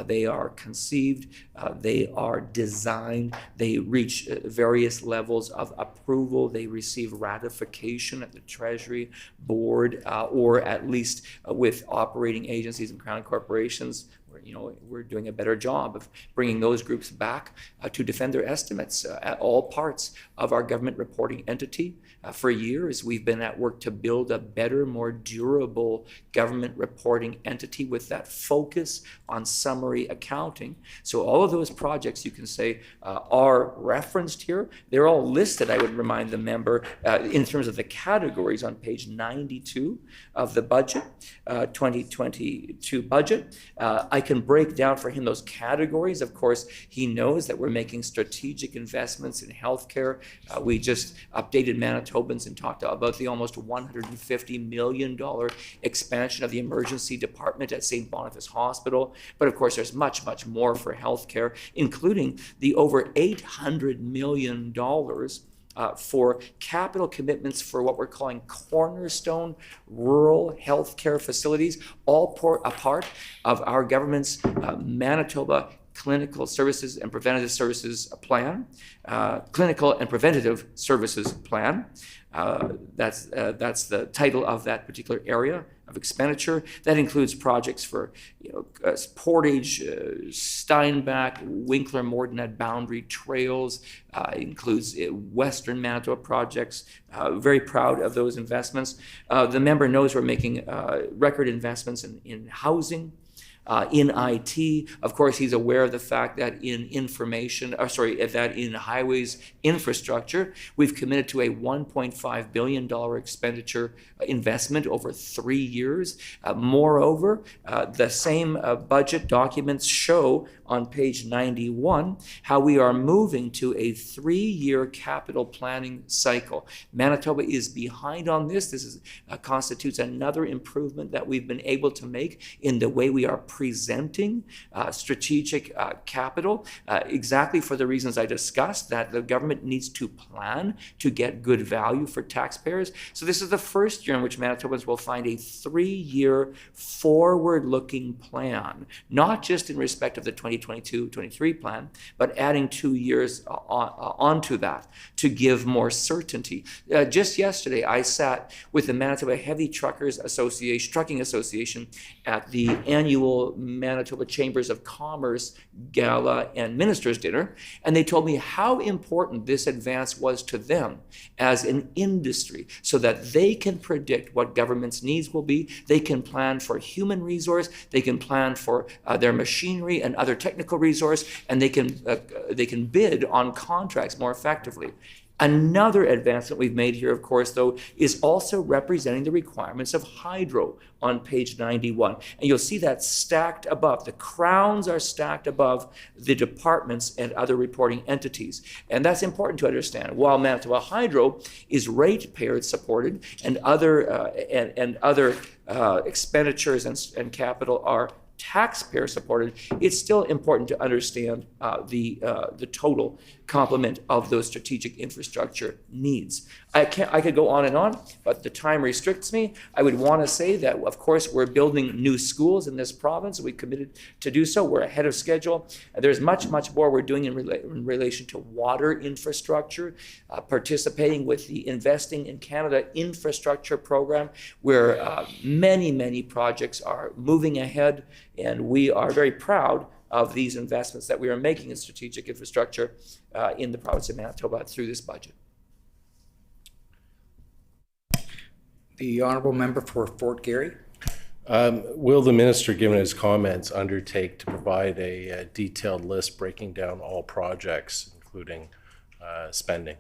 They are conceived, they are designed, they reach various levels of approval, they receive ratification at the Treasury Board, or at least with operating agencies and Crown corporations. We're doing a better job of bringing those groups back to defend their estimates at all parts of our government reporting entity. For years, we've been at work to build a better, more durable government reporting entity with that focus on summary accounting. So all of those projects, you can say, are referenced here. They're all listed, I would remind the member, in terms of the categories on page 92 of the budget, 2022 budget. I can break down for him those categories. Of course, he knows that we're making strategic investments in healthcare. We just updated Manitobans and talked about the almost $150 million expansion of the emergency department at St. Boniface Hospital. But of course, there's much, much more for healthcare, including the over $800 million for capital commitments for what we're calling cornerstone rural healthcare facilities, all a part of our government's Manitoba Clinical Services and Preventative Services Plan, Clinical and Preventative Services Plan. That's the title of that particular area of expenditure. That includes projects for Portage, Steinbach, Winkler, Mortonette boundary trails. It includes Western Manitoba projects. Very proud of those investments. The member knows we're making record investments in housing, in IT. Of course, he's aware of the fact that that in highways infrastructure, we've committed to a $1.5 billion expenditure investment over 3 years. Moreover, the same budget documents show on page 91 how we are moving to a 3-year capital planning cycle. Manitoba is behind on this. This constitutes another improvement that we've been able to make in the way we are presenting strategic capital, exactly for the reasons I discussed, that the government needs to plan to get good value for taxpayers. So this is the first year in which Manitobans will find a 3-year forward-looking plan, not just in respect of the 2022-23 plan, but adding 2 years onto that to give more certainty. Just yesterday, I sat with the Manitoba Heavy Trucking Association at the annual Manitoba Chambers of Commerce Gala and Ministers Dinner, and they told me how important this advance was to them as an industry so that they can predict what government's needs will be. They can plan for human resource, they can plan for their machinery and other technical resource, and they can bid on contracts more effectively. Another advancement we've made here, of course, though, is also representing the requirements of hydro on page 91. And you'll see that stacked above. The crowns are stacked above the departments and other reporting entities. And that's important to understand. While Manitoba Hydro is ratepayer supported and other expenditures and capital are taxpayer supported, it's still important to understand the total complement of those strategic infrastructure needs. I could go on and on, but the time restricts me. I would want to say that, of course, we're building new schools in this province. We committed to do so. We're ahead of schedule. There's much, much more we're doing in relation to water infrastructure, participating with the Investing in Canada infrastructure program, where many, many projects are moving ahead, and we are very proud of these investments that we are making in strategic infrastructure in the province of Manitoba through this budget. The Honourable Member for Fort Garry. Will the minister, given his comments, undertake to provide a detailed list breaking down all projects, including spending?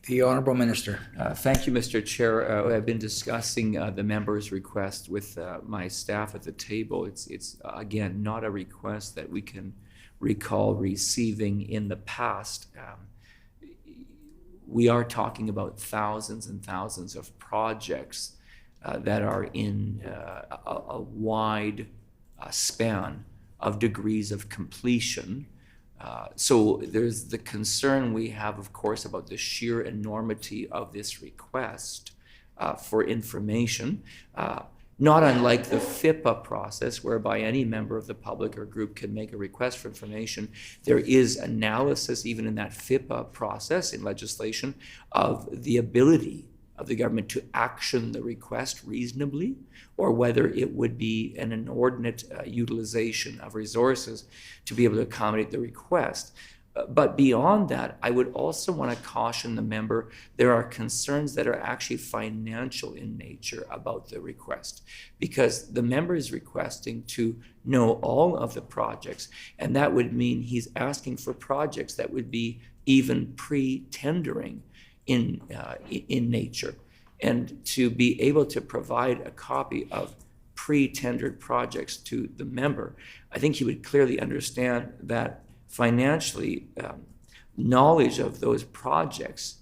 The Honourable Minister. Thank you, Mr. Chair. I've been discussing the member's request with my staff at the table. It's again, not a request that we can recall receiving in the past. We are talking about thousands and thousands of projects that are in a wide span of degrees of completion. So there's the concern we have, of course, about the sheer enormity of this request for information. not unlike the FIPA process, whereby any member of the public or group can make a request for information. There is analysis, even in that FIPA process in legislation, of the ability of the government to action the request reasonably, or whether it would be an inordinate utilization of resources to be able to accommodate the request. But beyond that, I would also want to caution the member, there are concerns that are actually financial in nature about the request, because the member is requesting to know all of the projects, and that would mean he's asking for projects that would be even pre-tendering in nature. And to be able to provide a copy of pre-tendered projects to the member, I think he would clearly understand that financially, knowledge of those projects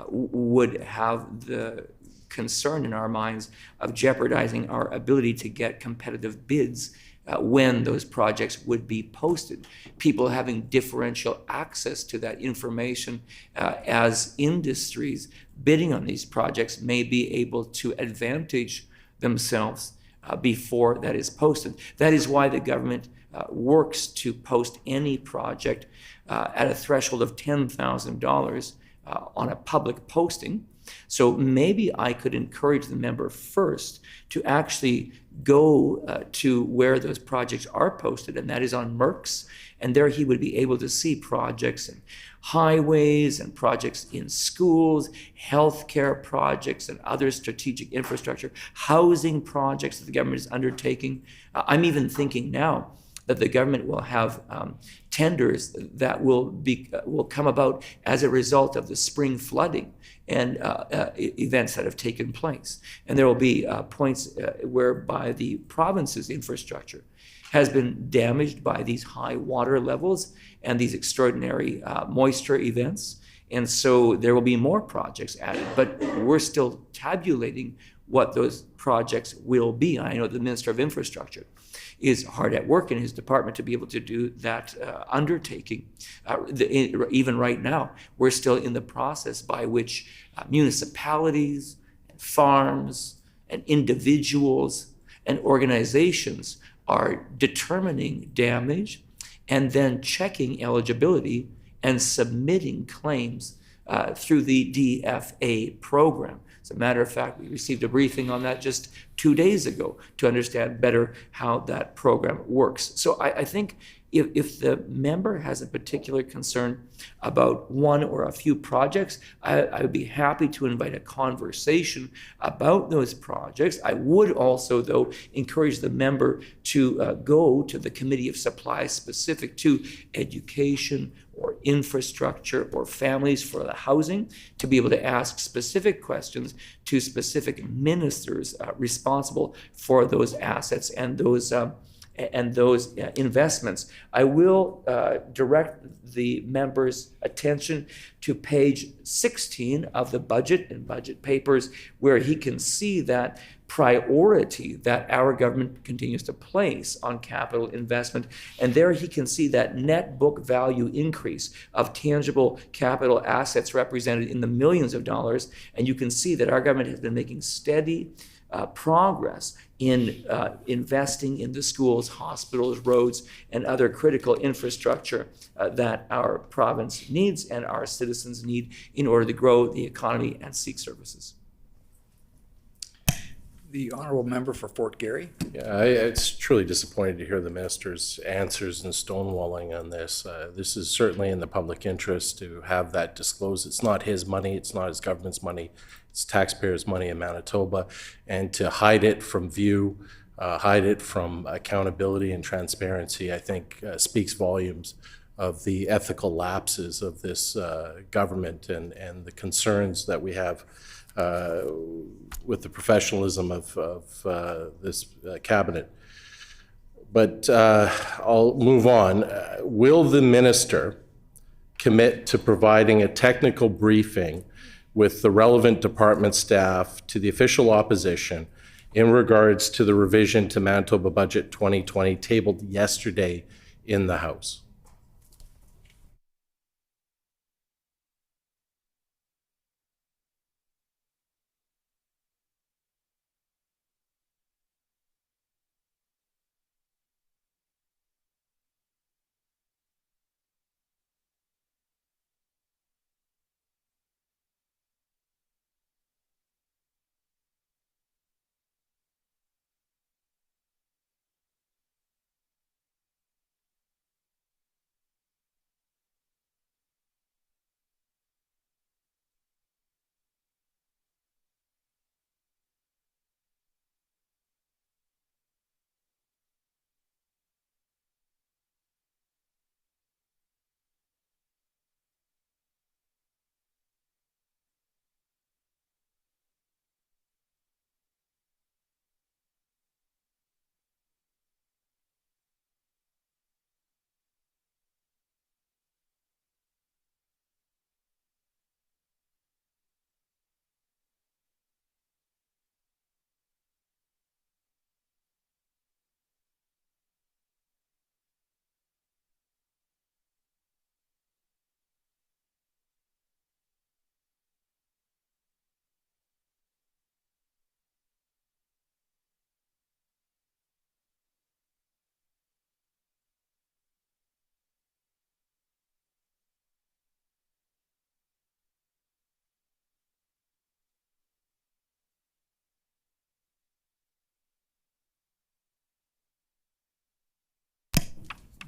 would have the concern in our minds of jeopardizing our ability to get competitive bids when those projects would be posted. People having differential access to that information as industries bidding on these projects may be able to advantage themselves before that is posted. That is why the government works to post any project at a threshold of $10,000 on a public posting. So maybe I could encourage the member first to actually go to where those projects are posted, and that is on MERCS, and there he would be able to see projects in highways and projects in schools, healthcare projects and other strategic infrastructure, housing projects that the government is undertaking. I'm even thinking now that the government will have tenders that will come about as a result of the spring flooding and events that have taken place. And there will be points whereby the province's infrastructure has been damaged by these high water levels and these extraordinary moisture events. And so there will be more projects added, but we're still tabulating what those projects will be. I know the Minister of Infrastructure is hard at work in his department to be able to do that undertaking. Even right now, we're still in the process by which municipalities and farms and individuals and organizations are determining damage and then checking eligibility and submitting claims through the DFA program. As a matter of fact, we received a briefing on that just 2 days ago to understand better how that program works. So I think if the member has a particular concern about one or a few projects, I would be happy to invite a conversation about those projects. I would also, though, encourage the member to go to the Committee of Supply specific to education or infrastructure or families for the housing, to be able to ask specific questions to specific ministers responsible for those assets and those investments. I will direct the members' attention to page 16 of the budget and budget papers, where he can see that priority that our government continues to place on capital investment. And there he can see that net book value increase of tangible capital assets represented in the millions of dollars. And you can see that our government has been making steady progress in investing in the schools, hospitals, roads, and other critical infrastructure that our province needs and our citizens need in order to grow the economy and seek services. The honourable member for Fort Garry. Yeah, it's truly disappointing to hear the minister's answers and stonewalling on this. This is certainly in the public interest to have that disclosed. It's not his money, it's not his government's money, it's taxpayers' money in Manitoba. And to hide it from view, hide it from accountability and transparency, I think speaks volumes of the ethical lapses of this government and the concerns that we have with the professionalism of this cabinet. But I'll move on. Will the minister commit to providing a technical briefing with the relevant department staff to the official opposition in regards to the revision to Manitoba Budget 2020 tabled yesterday in the House?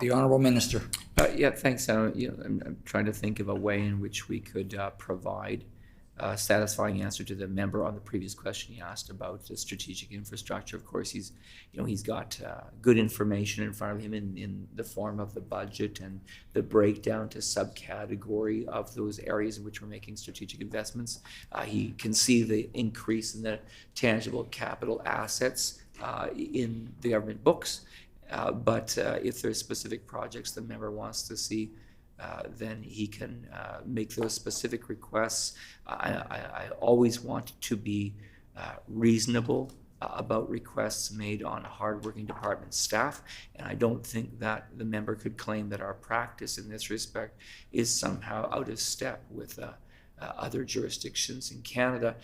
The Honourable Minister. Yeah, thanks. I'm trying to think of a way in which we could provide a satisfying answer to the member on the previous question he asked about the strategic infrastructure. Of course, he's got good information in front of him in the form of the budget and the breakdown to subcategory of those areas in which we're making strategic investments. He can see the increase in the tangible capital assets in the government books. But if there's specific projects the member wants to see, then he can make those specific requests. I always want to be reasonable about requests made on hardworking department staff, and I don't think that the member could claim that our practice in this respect is somehow out of step with other jurisdictions in Canada.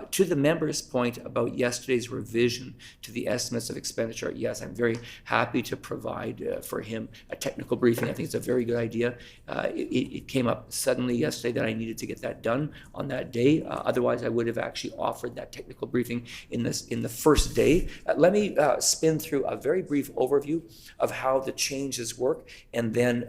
To the member's point about yesterday's revision to the estimates of expenditure, yes, I'm very happy to provide for him a technical briefing. I think it's a very good idea. It came up suddenly yesterday that I needed to get that done on that day. Otherwise, I would have actually offered that technical briefing in the first day. Let me spin through a very brief overview of how the changes work, and then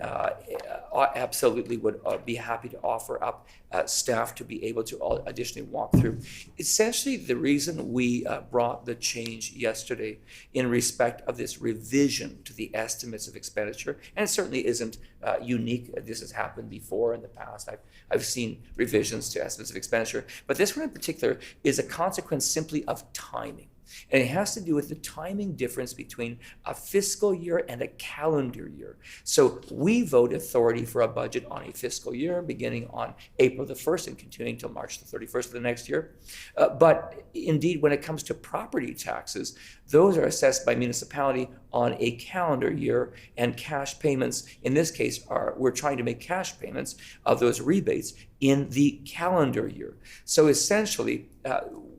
absolutely would be happy to offer up staff to be able to additionally walk through. Essentially, the reason we brought the change yesterday in respect of this revision to the estimates of expenditure, and it certainly isn't unique. This has happened before in the past. I've seen revisions to estimates of expenditure, but this one in particular is a consequence simply of timing. And it has to do with the timing difference between a fiscal year and a calendar year. So we vote authority for a budget on a fiscal year beginning on April the 1st and continuing till March the 31st of the next year. But indeed, when it comes to property taxes, those are assessed by municipality on a calendar year, and cash payments, in this case, we're trying to make cash payments of those rebates in the calendar year. So essentially,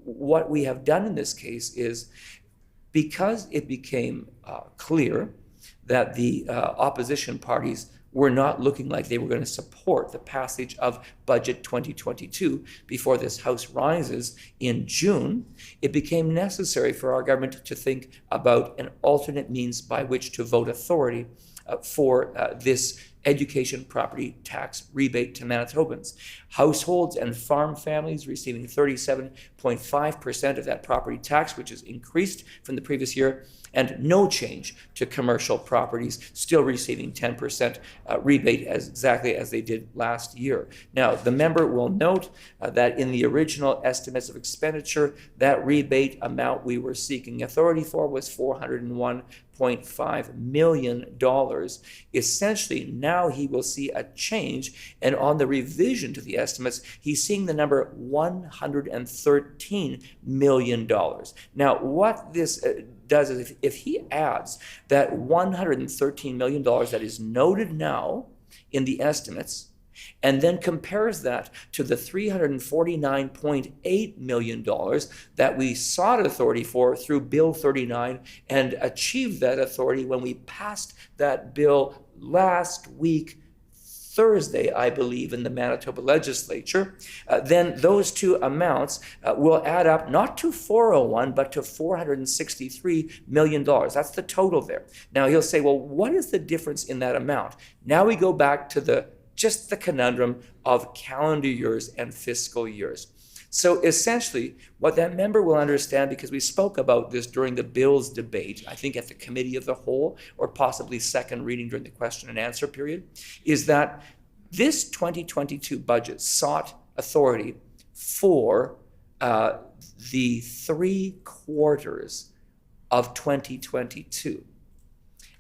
what we have done in this case is, because it became clear that the opposition parties were not looking like they were going to support the passage of Budget 2022 before this House rises in June, it became necessary for our government to think about an alternate means by which to vote authority for this education property tax rebate to Manitobans. Households and farm families receiving 37.5% of that property tax, which is increased from the previous year, and no change to commercial properties, still receiving 10% rebate exactly as they did last year. Now, the member will note that in the original estimates of expenditure, that rebate amount we were seeking authority for was $401.5 million. Essentially, now he will see a change, and on the revision to the estimates, he's seeing the number $113 million. Now, what this does is, if he adds that $113 million that is noted now in the estimates, and then compares that to the $349.8 million that we sought authority for through Bill 39 and achieved that authority when we passed that bill last week, Thursday, I believe, in the Manitoba legislature, then those two amounts will add up not to 401, but to $463 million. That's the total there. Now he'll say, well, what is the difference in that amount? Now we go back to just the conundrum of calendar years and fiscal years. So essentially, what that member will understand, because we spoke about this during the bills debate, I think at the committee of the whole, or possibly second reading during the question and answer period, is that this 2022 budget sought authority for the 3 quarters of 2022.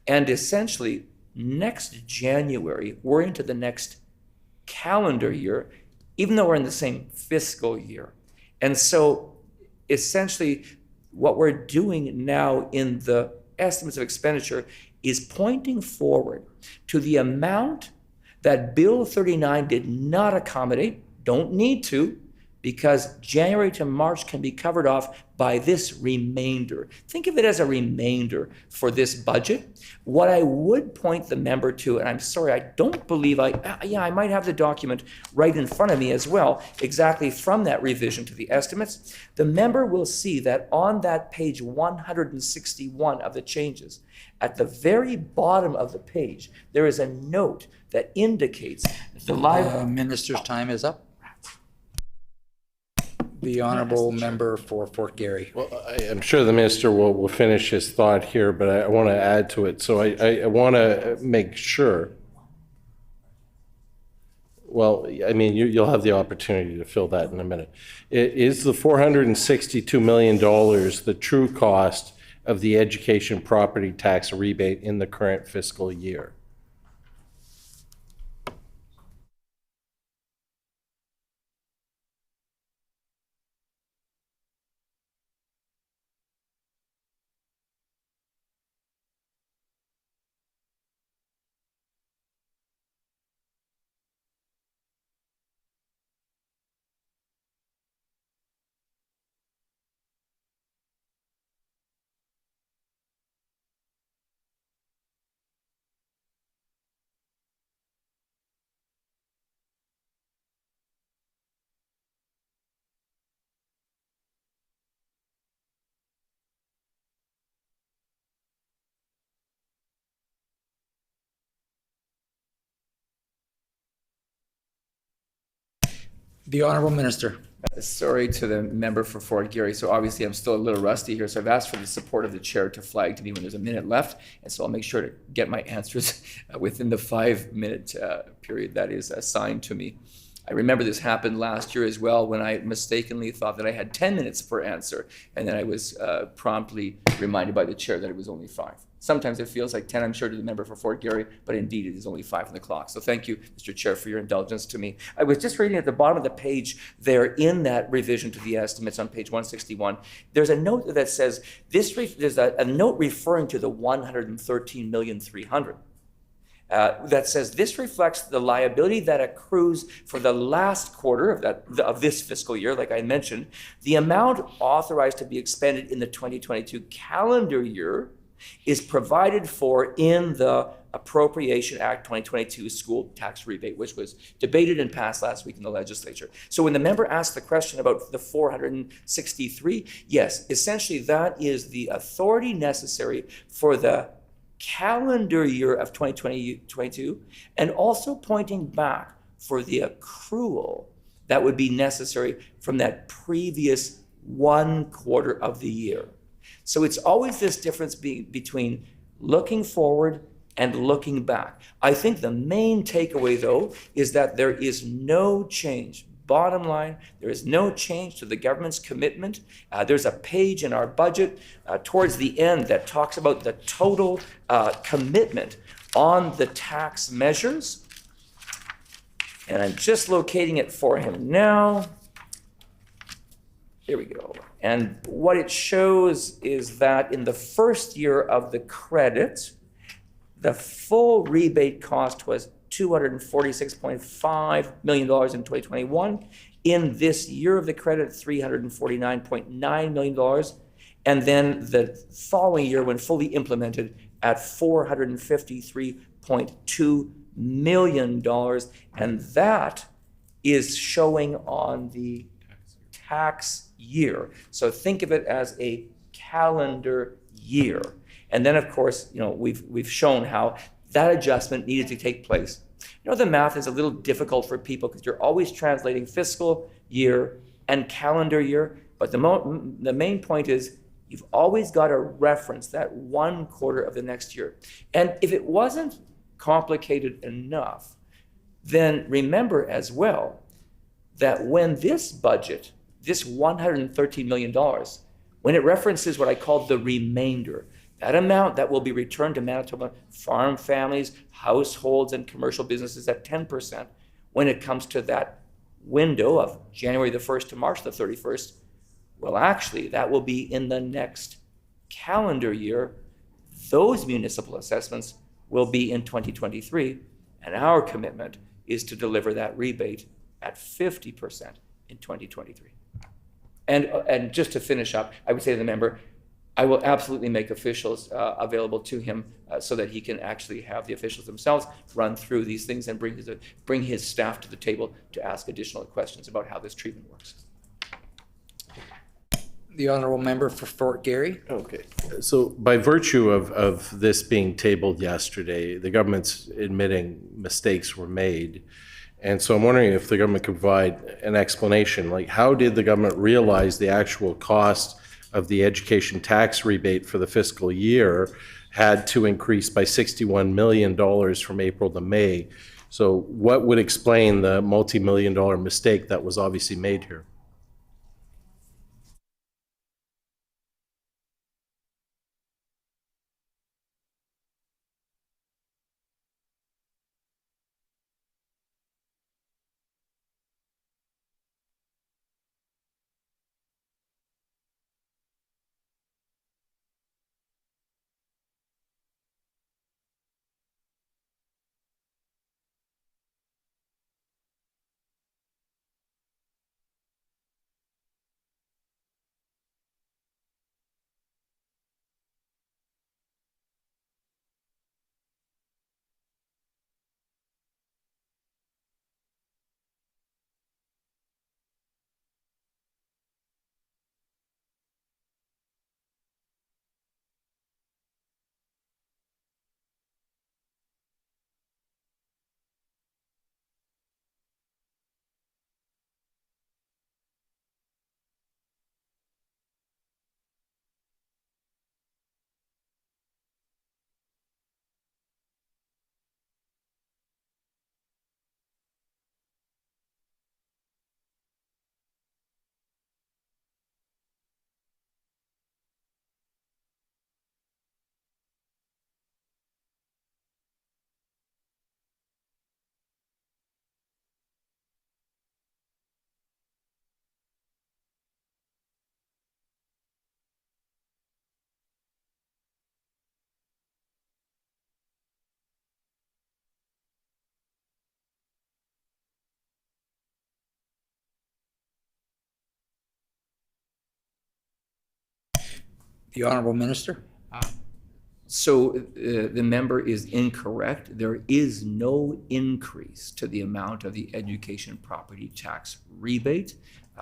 And essentially, next January, we're into the next calendar year, even though we're in the same fiscal year. And so essentially what we're doing now in the estimates of expenditure is pointing forward to the amount that Bill 39 did not accommodate, don't need to, because January to March can be covered off by this remainder. Think of it as a remainder for this budget. What I would point the member to, and I'm sorry, I don't believe I might have the document right in front of me as well, exactly from that revision to the estimates. The member will see that on that page 161 of the changes, at the very bottom of the page, there is a note that indicates the Minister's time is up. The honourable member for Fort Garry. Well, I'm sure the minister will finish his thought here, but I want to add to it. So I want to make sure. Well, I mean, you'll have the opportunity to fill that in a minute. Is the $462 million the true cost of the education property tax rebate in the current fiscal year? The honourable minister. Sorry to the member for Fort Garry. So obviously I'm still a little rusty here. So I've asked for the support of the chair to flag to me when there's a minute left. And so I'll make sure to get my answers within the 5-minute period that is assigned to me. I remember this happened last year as well when I mistakenly thought that I had 10 minutes per answer. And then I was promptly reminded by the chair that it was only 5. Sometimes it feels like 10, I'm sure, to the member for Fort Garry, but indeed it is only 5 on the clock. So thank you, Mr. Chair, for your indulgence to me. I was just reading at the bottom of the page there in that revision to the estimates on page 161. There's a note that says, there's a note referring to the $113,300,000. That says this reflects the liability that accrues for the last quarter of this fiscal year, like I mentioned. The amount authorized to be expended in the 2022 calendar year is provided for in the Appropriation Act 2022 school tax rebate, which was debated and passed last week in the legislature. So when the member asked the question about the 463, yes, essentially that is the authority necessary for the calendar year of 2022, and also pointing back for the accrual that would be necessary from that previous 1 quarter of the year. So it's always this difference between looking forward and looking back. I think the main takeaway, though, is that there is no change. Bottom line, there is no change to the government's commitment. There's a page in our budget towards the end that talks about the total commitment on the tax measures. And I'm just locating it for him now. Here we go. And what it shows is that in the first year of the credit, the full rebate cost was $246.5 million in 2021. In this year of the credit, $349.9 million. And then the following year, when fully implemented, at $453.2 million. And that is showing on the tax year. So think of it as a calendar year. And then, of course, we've shown how that adjustment needed to take place. The math is a little difficult for people because you're always translating fiscal year and calendar year. But the main point is you've always got to reference that 1 quarter of the next year. And if it wasn't complicated enough, then remember as well that when this budget, this $113 million, when it references what I call the remainder, that amount that will be returned to Manitoba farm families, households, and commercial businesses at 10%, when it comes to that window of January the 1st to March the 31st, well, actually, that will be in the next calendar year. Those municipal assessments will be in 2023, and our commitment is to deliver that rebate at 50% in 2023. And just to finish up, I would say to the member, I will absolutely make officials available to him so that he can actually have the officials themselves run through these things and bring his staff to the table to ask additional questions about how this treatment works. The honourable member for Fort Garry. Okay, so by virtue of this being tabled yesterday, the government's admitting mistakes were made. And so I'm wondering if the government could provide an explanation, like how did the government realize the actual cost of the education tax rebate for the fiscal year had to increase by $61 million from April to May? So what would explain the multi-million-dollar mistake that was obviously made here? The honourable minister. So the member is incorrect. There is no increase to the amount of the education property tax rebate.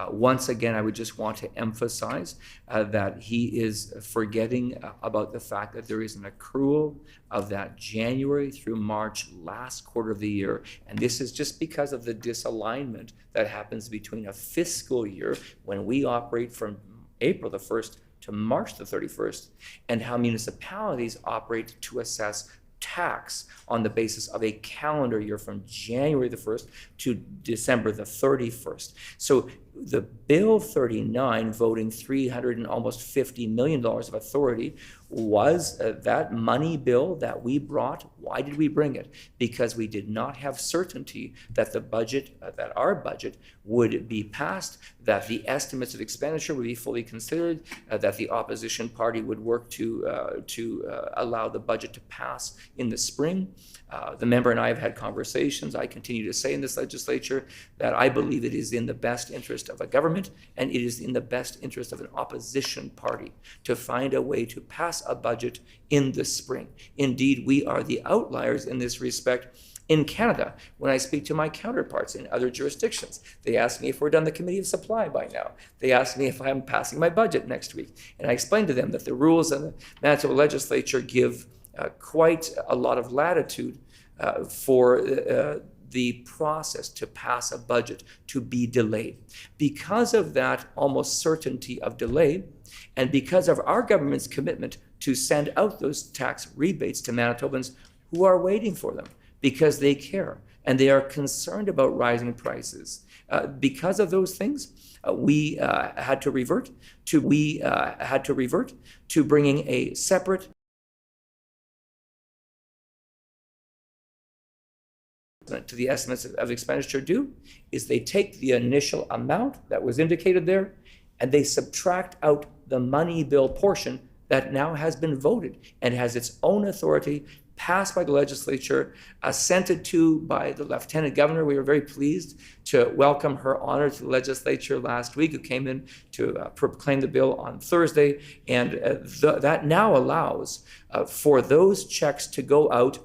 Once again, I would just want to emphasize that he is forgetting about the fact that there is an accrual of that January through March last quarter of the year. And this is just because of the disalignment that happens between a fiscal year when we operate from April the 1st to March the 31st, and how municipalities operate to assess tax on the basis of a calendar year from January the 1st to December the 31st. So the Bill 39 voting $300 and almost $50 million of authority was that money bill that we brought. Why did we bring it? Because we did not have certainty that the budget, that our budget would be passed, that the estimates of expenditure would be fully considered, that the opposition party would work to allow the budget to pass in the spring. The member and I have had conversations. I continue to say in this legislature that I believe it is in the best interest of a government and it is in the best interest of an opposition party to find a way to pass a budget in the spring. Indeed, we are the outliers in this respect. In Canada, when I speak to my counterparts in other jurisdictions, they ask me if we're done the Committee of Supply by now. They ask me if I'm passing my budget next week. And I explain to them that the rules of the Manitoba legislature give quite a lot of latitude for the process to pass a budget to be delayed. Because of that almost certainty of delay, and because of our government's commitment to send out those tax rebates to Manitobans who are waiting for them, because they care and they are concerned about rising prices. Because of those things, we had to revert to bringing a separate to the estimates of expenditure due. Is they take the initial amount that was indicated there and they subtract out the money bill portion that now has been voted and has its own authority passed by the legislature, assented to by the Lieutenant Governor. We were very pleased to welcome Her Honor to the legislature last week, who came in to proclaim the bill on Thursday. And that now allows for those checks to go out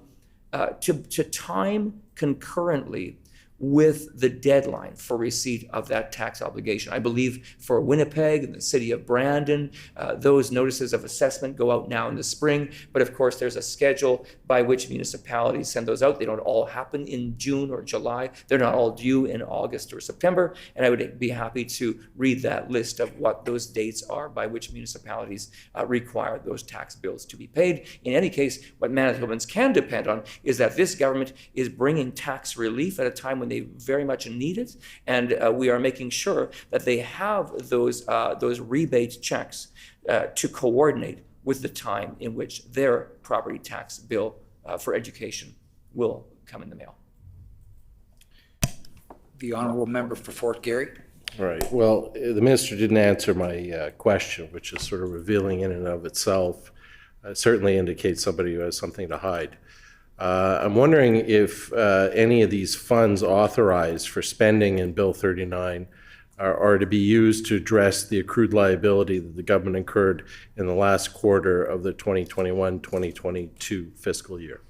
to time concurrently with the deadline for receipt of that tax obligation. I believe for Winnipeg and the city of Brandon, those notices of assessment go out now in the spring, but of course there's a schedule by which municipalities send those out. They don't all happen in June or July. They're not all due in August or September, and I would be happy to read that list of what those dates are by which municipalities require those tax bills to be paid. In any case, what Manitobans can depend on is that this government is bringing tax relief at a time when they very much need it, and we are making sure that they have those rebate checks to coordinate with the time in which their property tax bill for education will come in the mail. The honourable member for Fort Garry. All right. Well, the minister didn't answer my question, which is sort of revealing in and of itself. Certainly indicates somebody who has something to hide. I'm wondering if any of these funds authorized for spending in Bill 39 are to be used to address the accrued liability that the government incurred in the last quarter of the 2021-2022 fiscal year.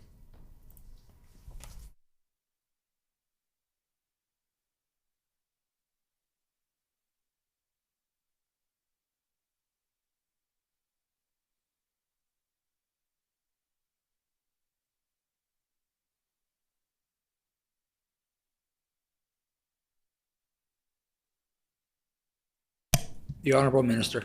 The honourable minister.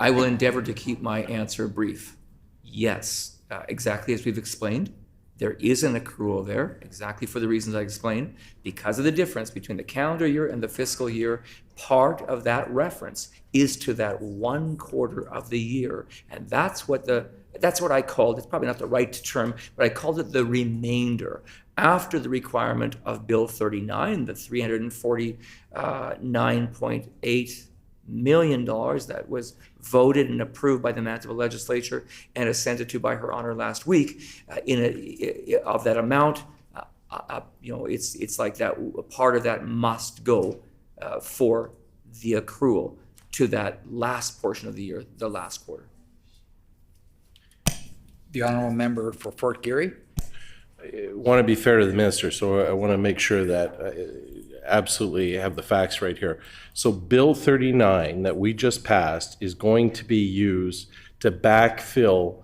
I will endeavor to keep my answer brief. Yes, exactly as we've explained. There is an accrual there, exactly for the reasons I explained. Because of the difference between the calendar year and the fiscal year, part of that reference is to that one quarter of the year. And that's what I called, it's probably not the right term, but I called it the remainder. After the requirement of Bill 39, the $349.8 million that was voted and approved by the Manitoba legislature and assented to by Her Honor last week, of that amount, it's like that part of that must go for the accrual to that last portion of the year, the last quarter. The honourable member for Fort Garry. I want to be fair to the minister, so I want to make sure that absolutely have the facts right here. So Bill 39 that we just passed is going to be used to backfill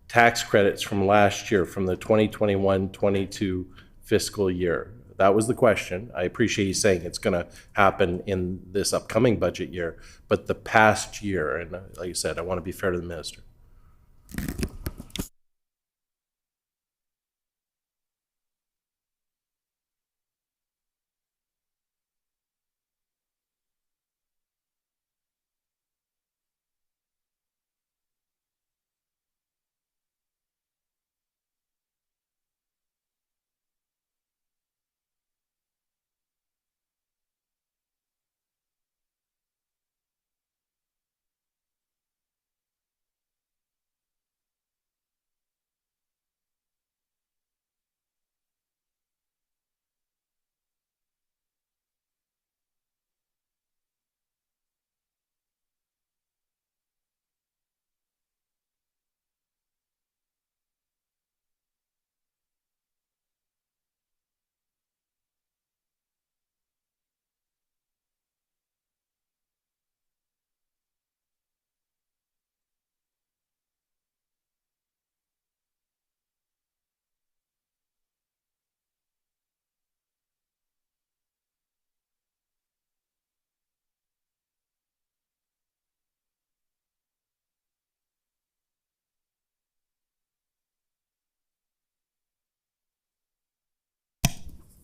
tax credits from last year, from the 2021-22 fiscal year. That was the question. I appreciate you saying it's going to happen in this upcoming budget year, but the past year, and like you said, I want to be fair to the minister.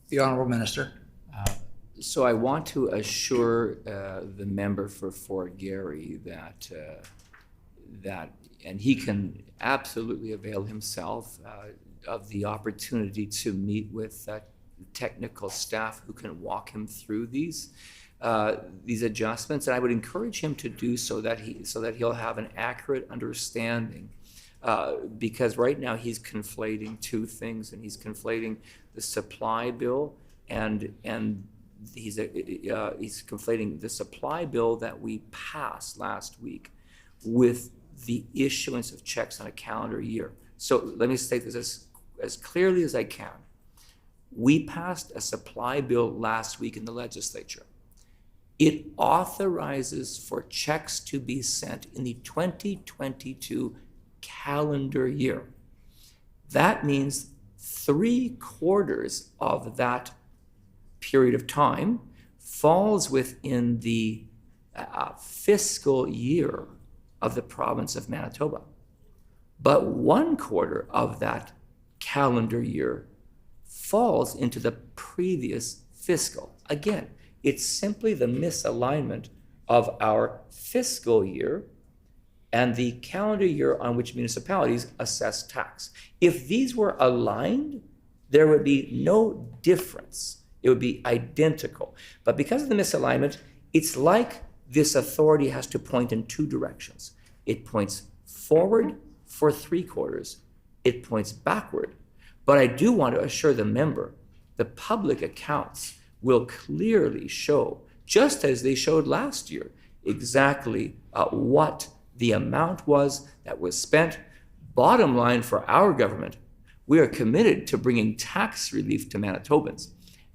The honourable minister. So I want to assure the member for Fort Garry that and he can absolutely avail himself of the opportunity to meet with technical staff who can walk him through these adjustments, and I would encourage him to do so that he'll have an accurate understanding because right now he's conflating two things, and he's conflating the supply bill and he's conflating the supply bill that we passed last week with the issuance of checks on a calendar year. So let me state this as clearly as I can. We passed a supply bill last week in the legislature. It authorizes for checks to be sent in the 2022 calendar year. That means 3/4 of that period of time falls within the fiscal year of the province of Manitoba. But 1/4 of that calendar year falls into the previous fiscal. Again, it's simply the misalignment of our fiscal year and the calendar year on which municipalities assess tax. If these were aligned, there would be no difference. It would be identical. But because of the misalignment, it's like this authority has to point in two directions. It points forward for 3/4. It points backward. But I do want to assure the member, the public accounts will clearly show, just as they showed last year, exactly what the amount was that was spent. Bottom line for our government, we are committed to bringing tax relief to Manitobans.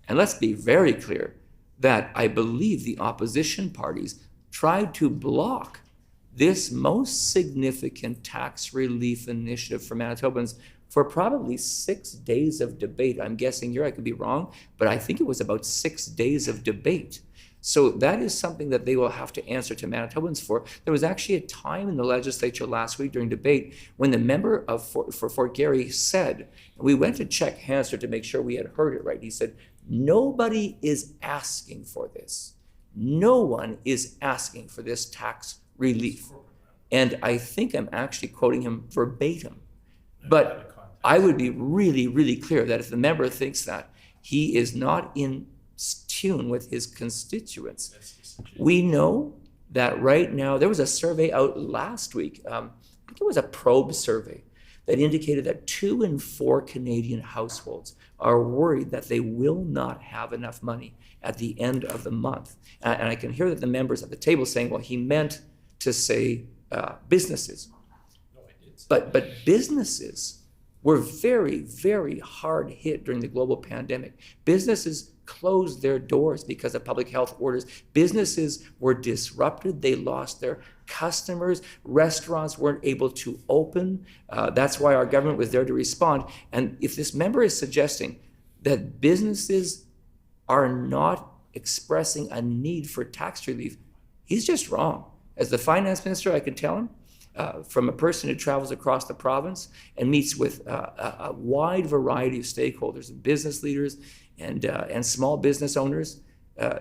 And let's be very clear that I believe the opposition parties tried to block this most significant tax relief initiative for Manitobans for probably 6 days of debate. I'm guessing here, I could be wrong, but I think it was about 6 days of debate. So that is something that they will have to answer to Manitobans for. There was actually a time in the legislature last week during debate when the member for Fort Garry said, and we went to check Hansard to make sure we had heard it right. He said, nobody is asking for this. No one is asking for this tax relief. And I think I'm actually quoting him verbatim. But I would be really, really clear that if the member thinks that, he is not in tune with his constituents. We know that right now, there was a survey out last week, I think it was a probe survey, that indicated that 2 in 4 Canadian households are worried that they will not have enough money at the end of the month. And I can hear that the members at the table saying, well, he meant to say businesses. But businesses were very, very hard hit during the global pandemic. Businesses closed their doors because of public health orders. Businesses were disrupted. They lost their customers. Restaurants weren't able to open. That's why our government was there to respond. And if this member is suggesting that businesses are not expressing a need for tax relief, he's just wrong. As the finance minister, I can tell him, from a person who travels across the province and meets with a wide variety of stakeholders, business leaders and small business owners,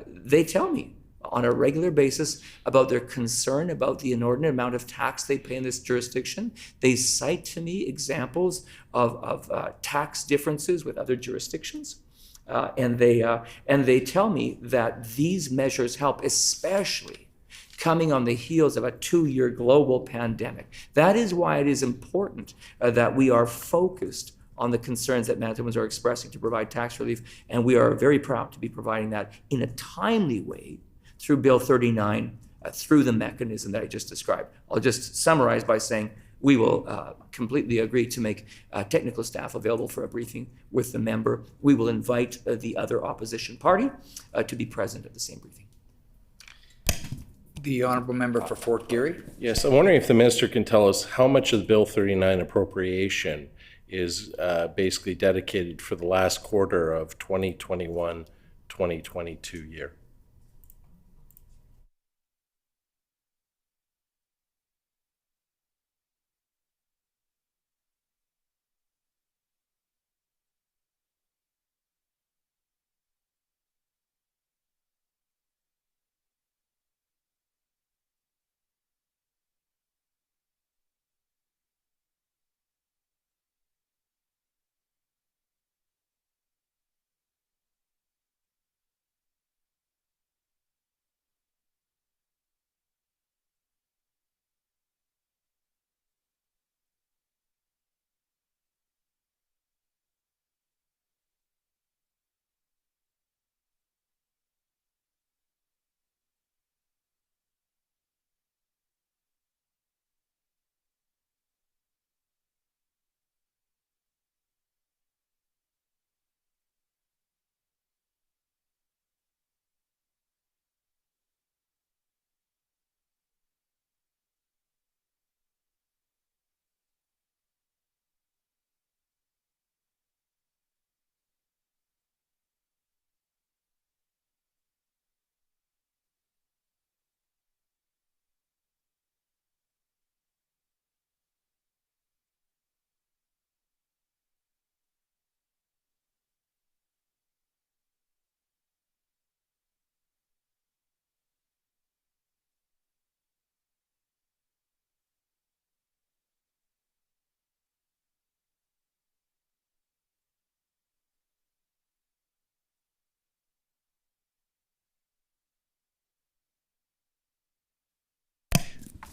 they tell me on a regular basis about their concern about the inordinate amount of tax they pay in this jurisdiction. They cite to me examples of tax differences with other jurisdictions. And they tell me that these measures help, especially coming on the heels of a 2-year global pandemic. That is why it is important that we are focused on the concerns that Manitobans are expressing to provide tax relief, and we are very proud to be providing that in a timely way through Bill 39, through the mechanism that I just described. I'll just summarize by saying we will completely agree to make technical staff available for a briefing with the member. We will invite the other opposition party to be present at the same briefing. The honourable member for Fort Garry. Yes, I'm wondering if the minister can tell us how much of the Bill 39 appropriation is basically dedicated for the last quarter of 2021-2022 year.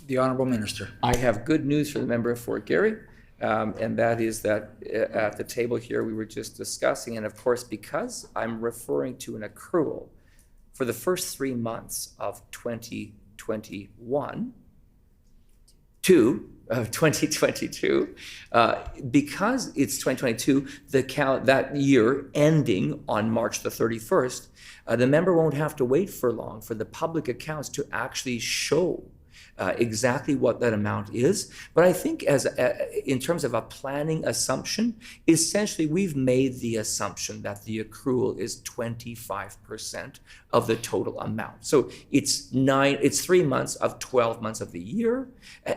The Honourable Minister. I have good news for the member of Fort Garry, and that is that at the table here we were just discussing, and of course, because I'm referring to an accrual for the first 3 months of 2022, because it's 2022, that year ending on March the 31st, the member won't have to wait for long for the public accounts to actually show exactly what that amount is. But I think in terms of a planning assumption, essentially we've made the assumption that the accrual is 25% of the total amount. So it's 3 months of 12 months of the year.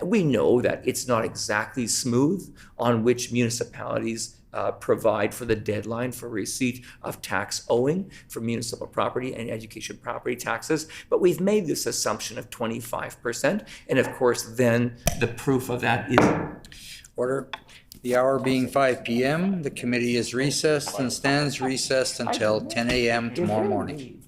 We know that it's not exactly smooth on which municipalities provide for the deadline for receipt of tax owing for municipal property and education property taxes. But we've made this assumption of 25%. And of course, then the proof of that is... Order. The hour being 5 p.m., the committee is recessed and stands recessed until 10 a.m. tomorrow morning.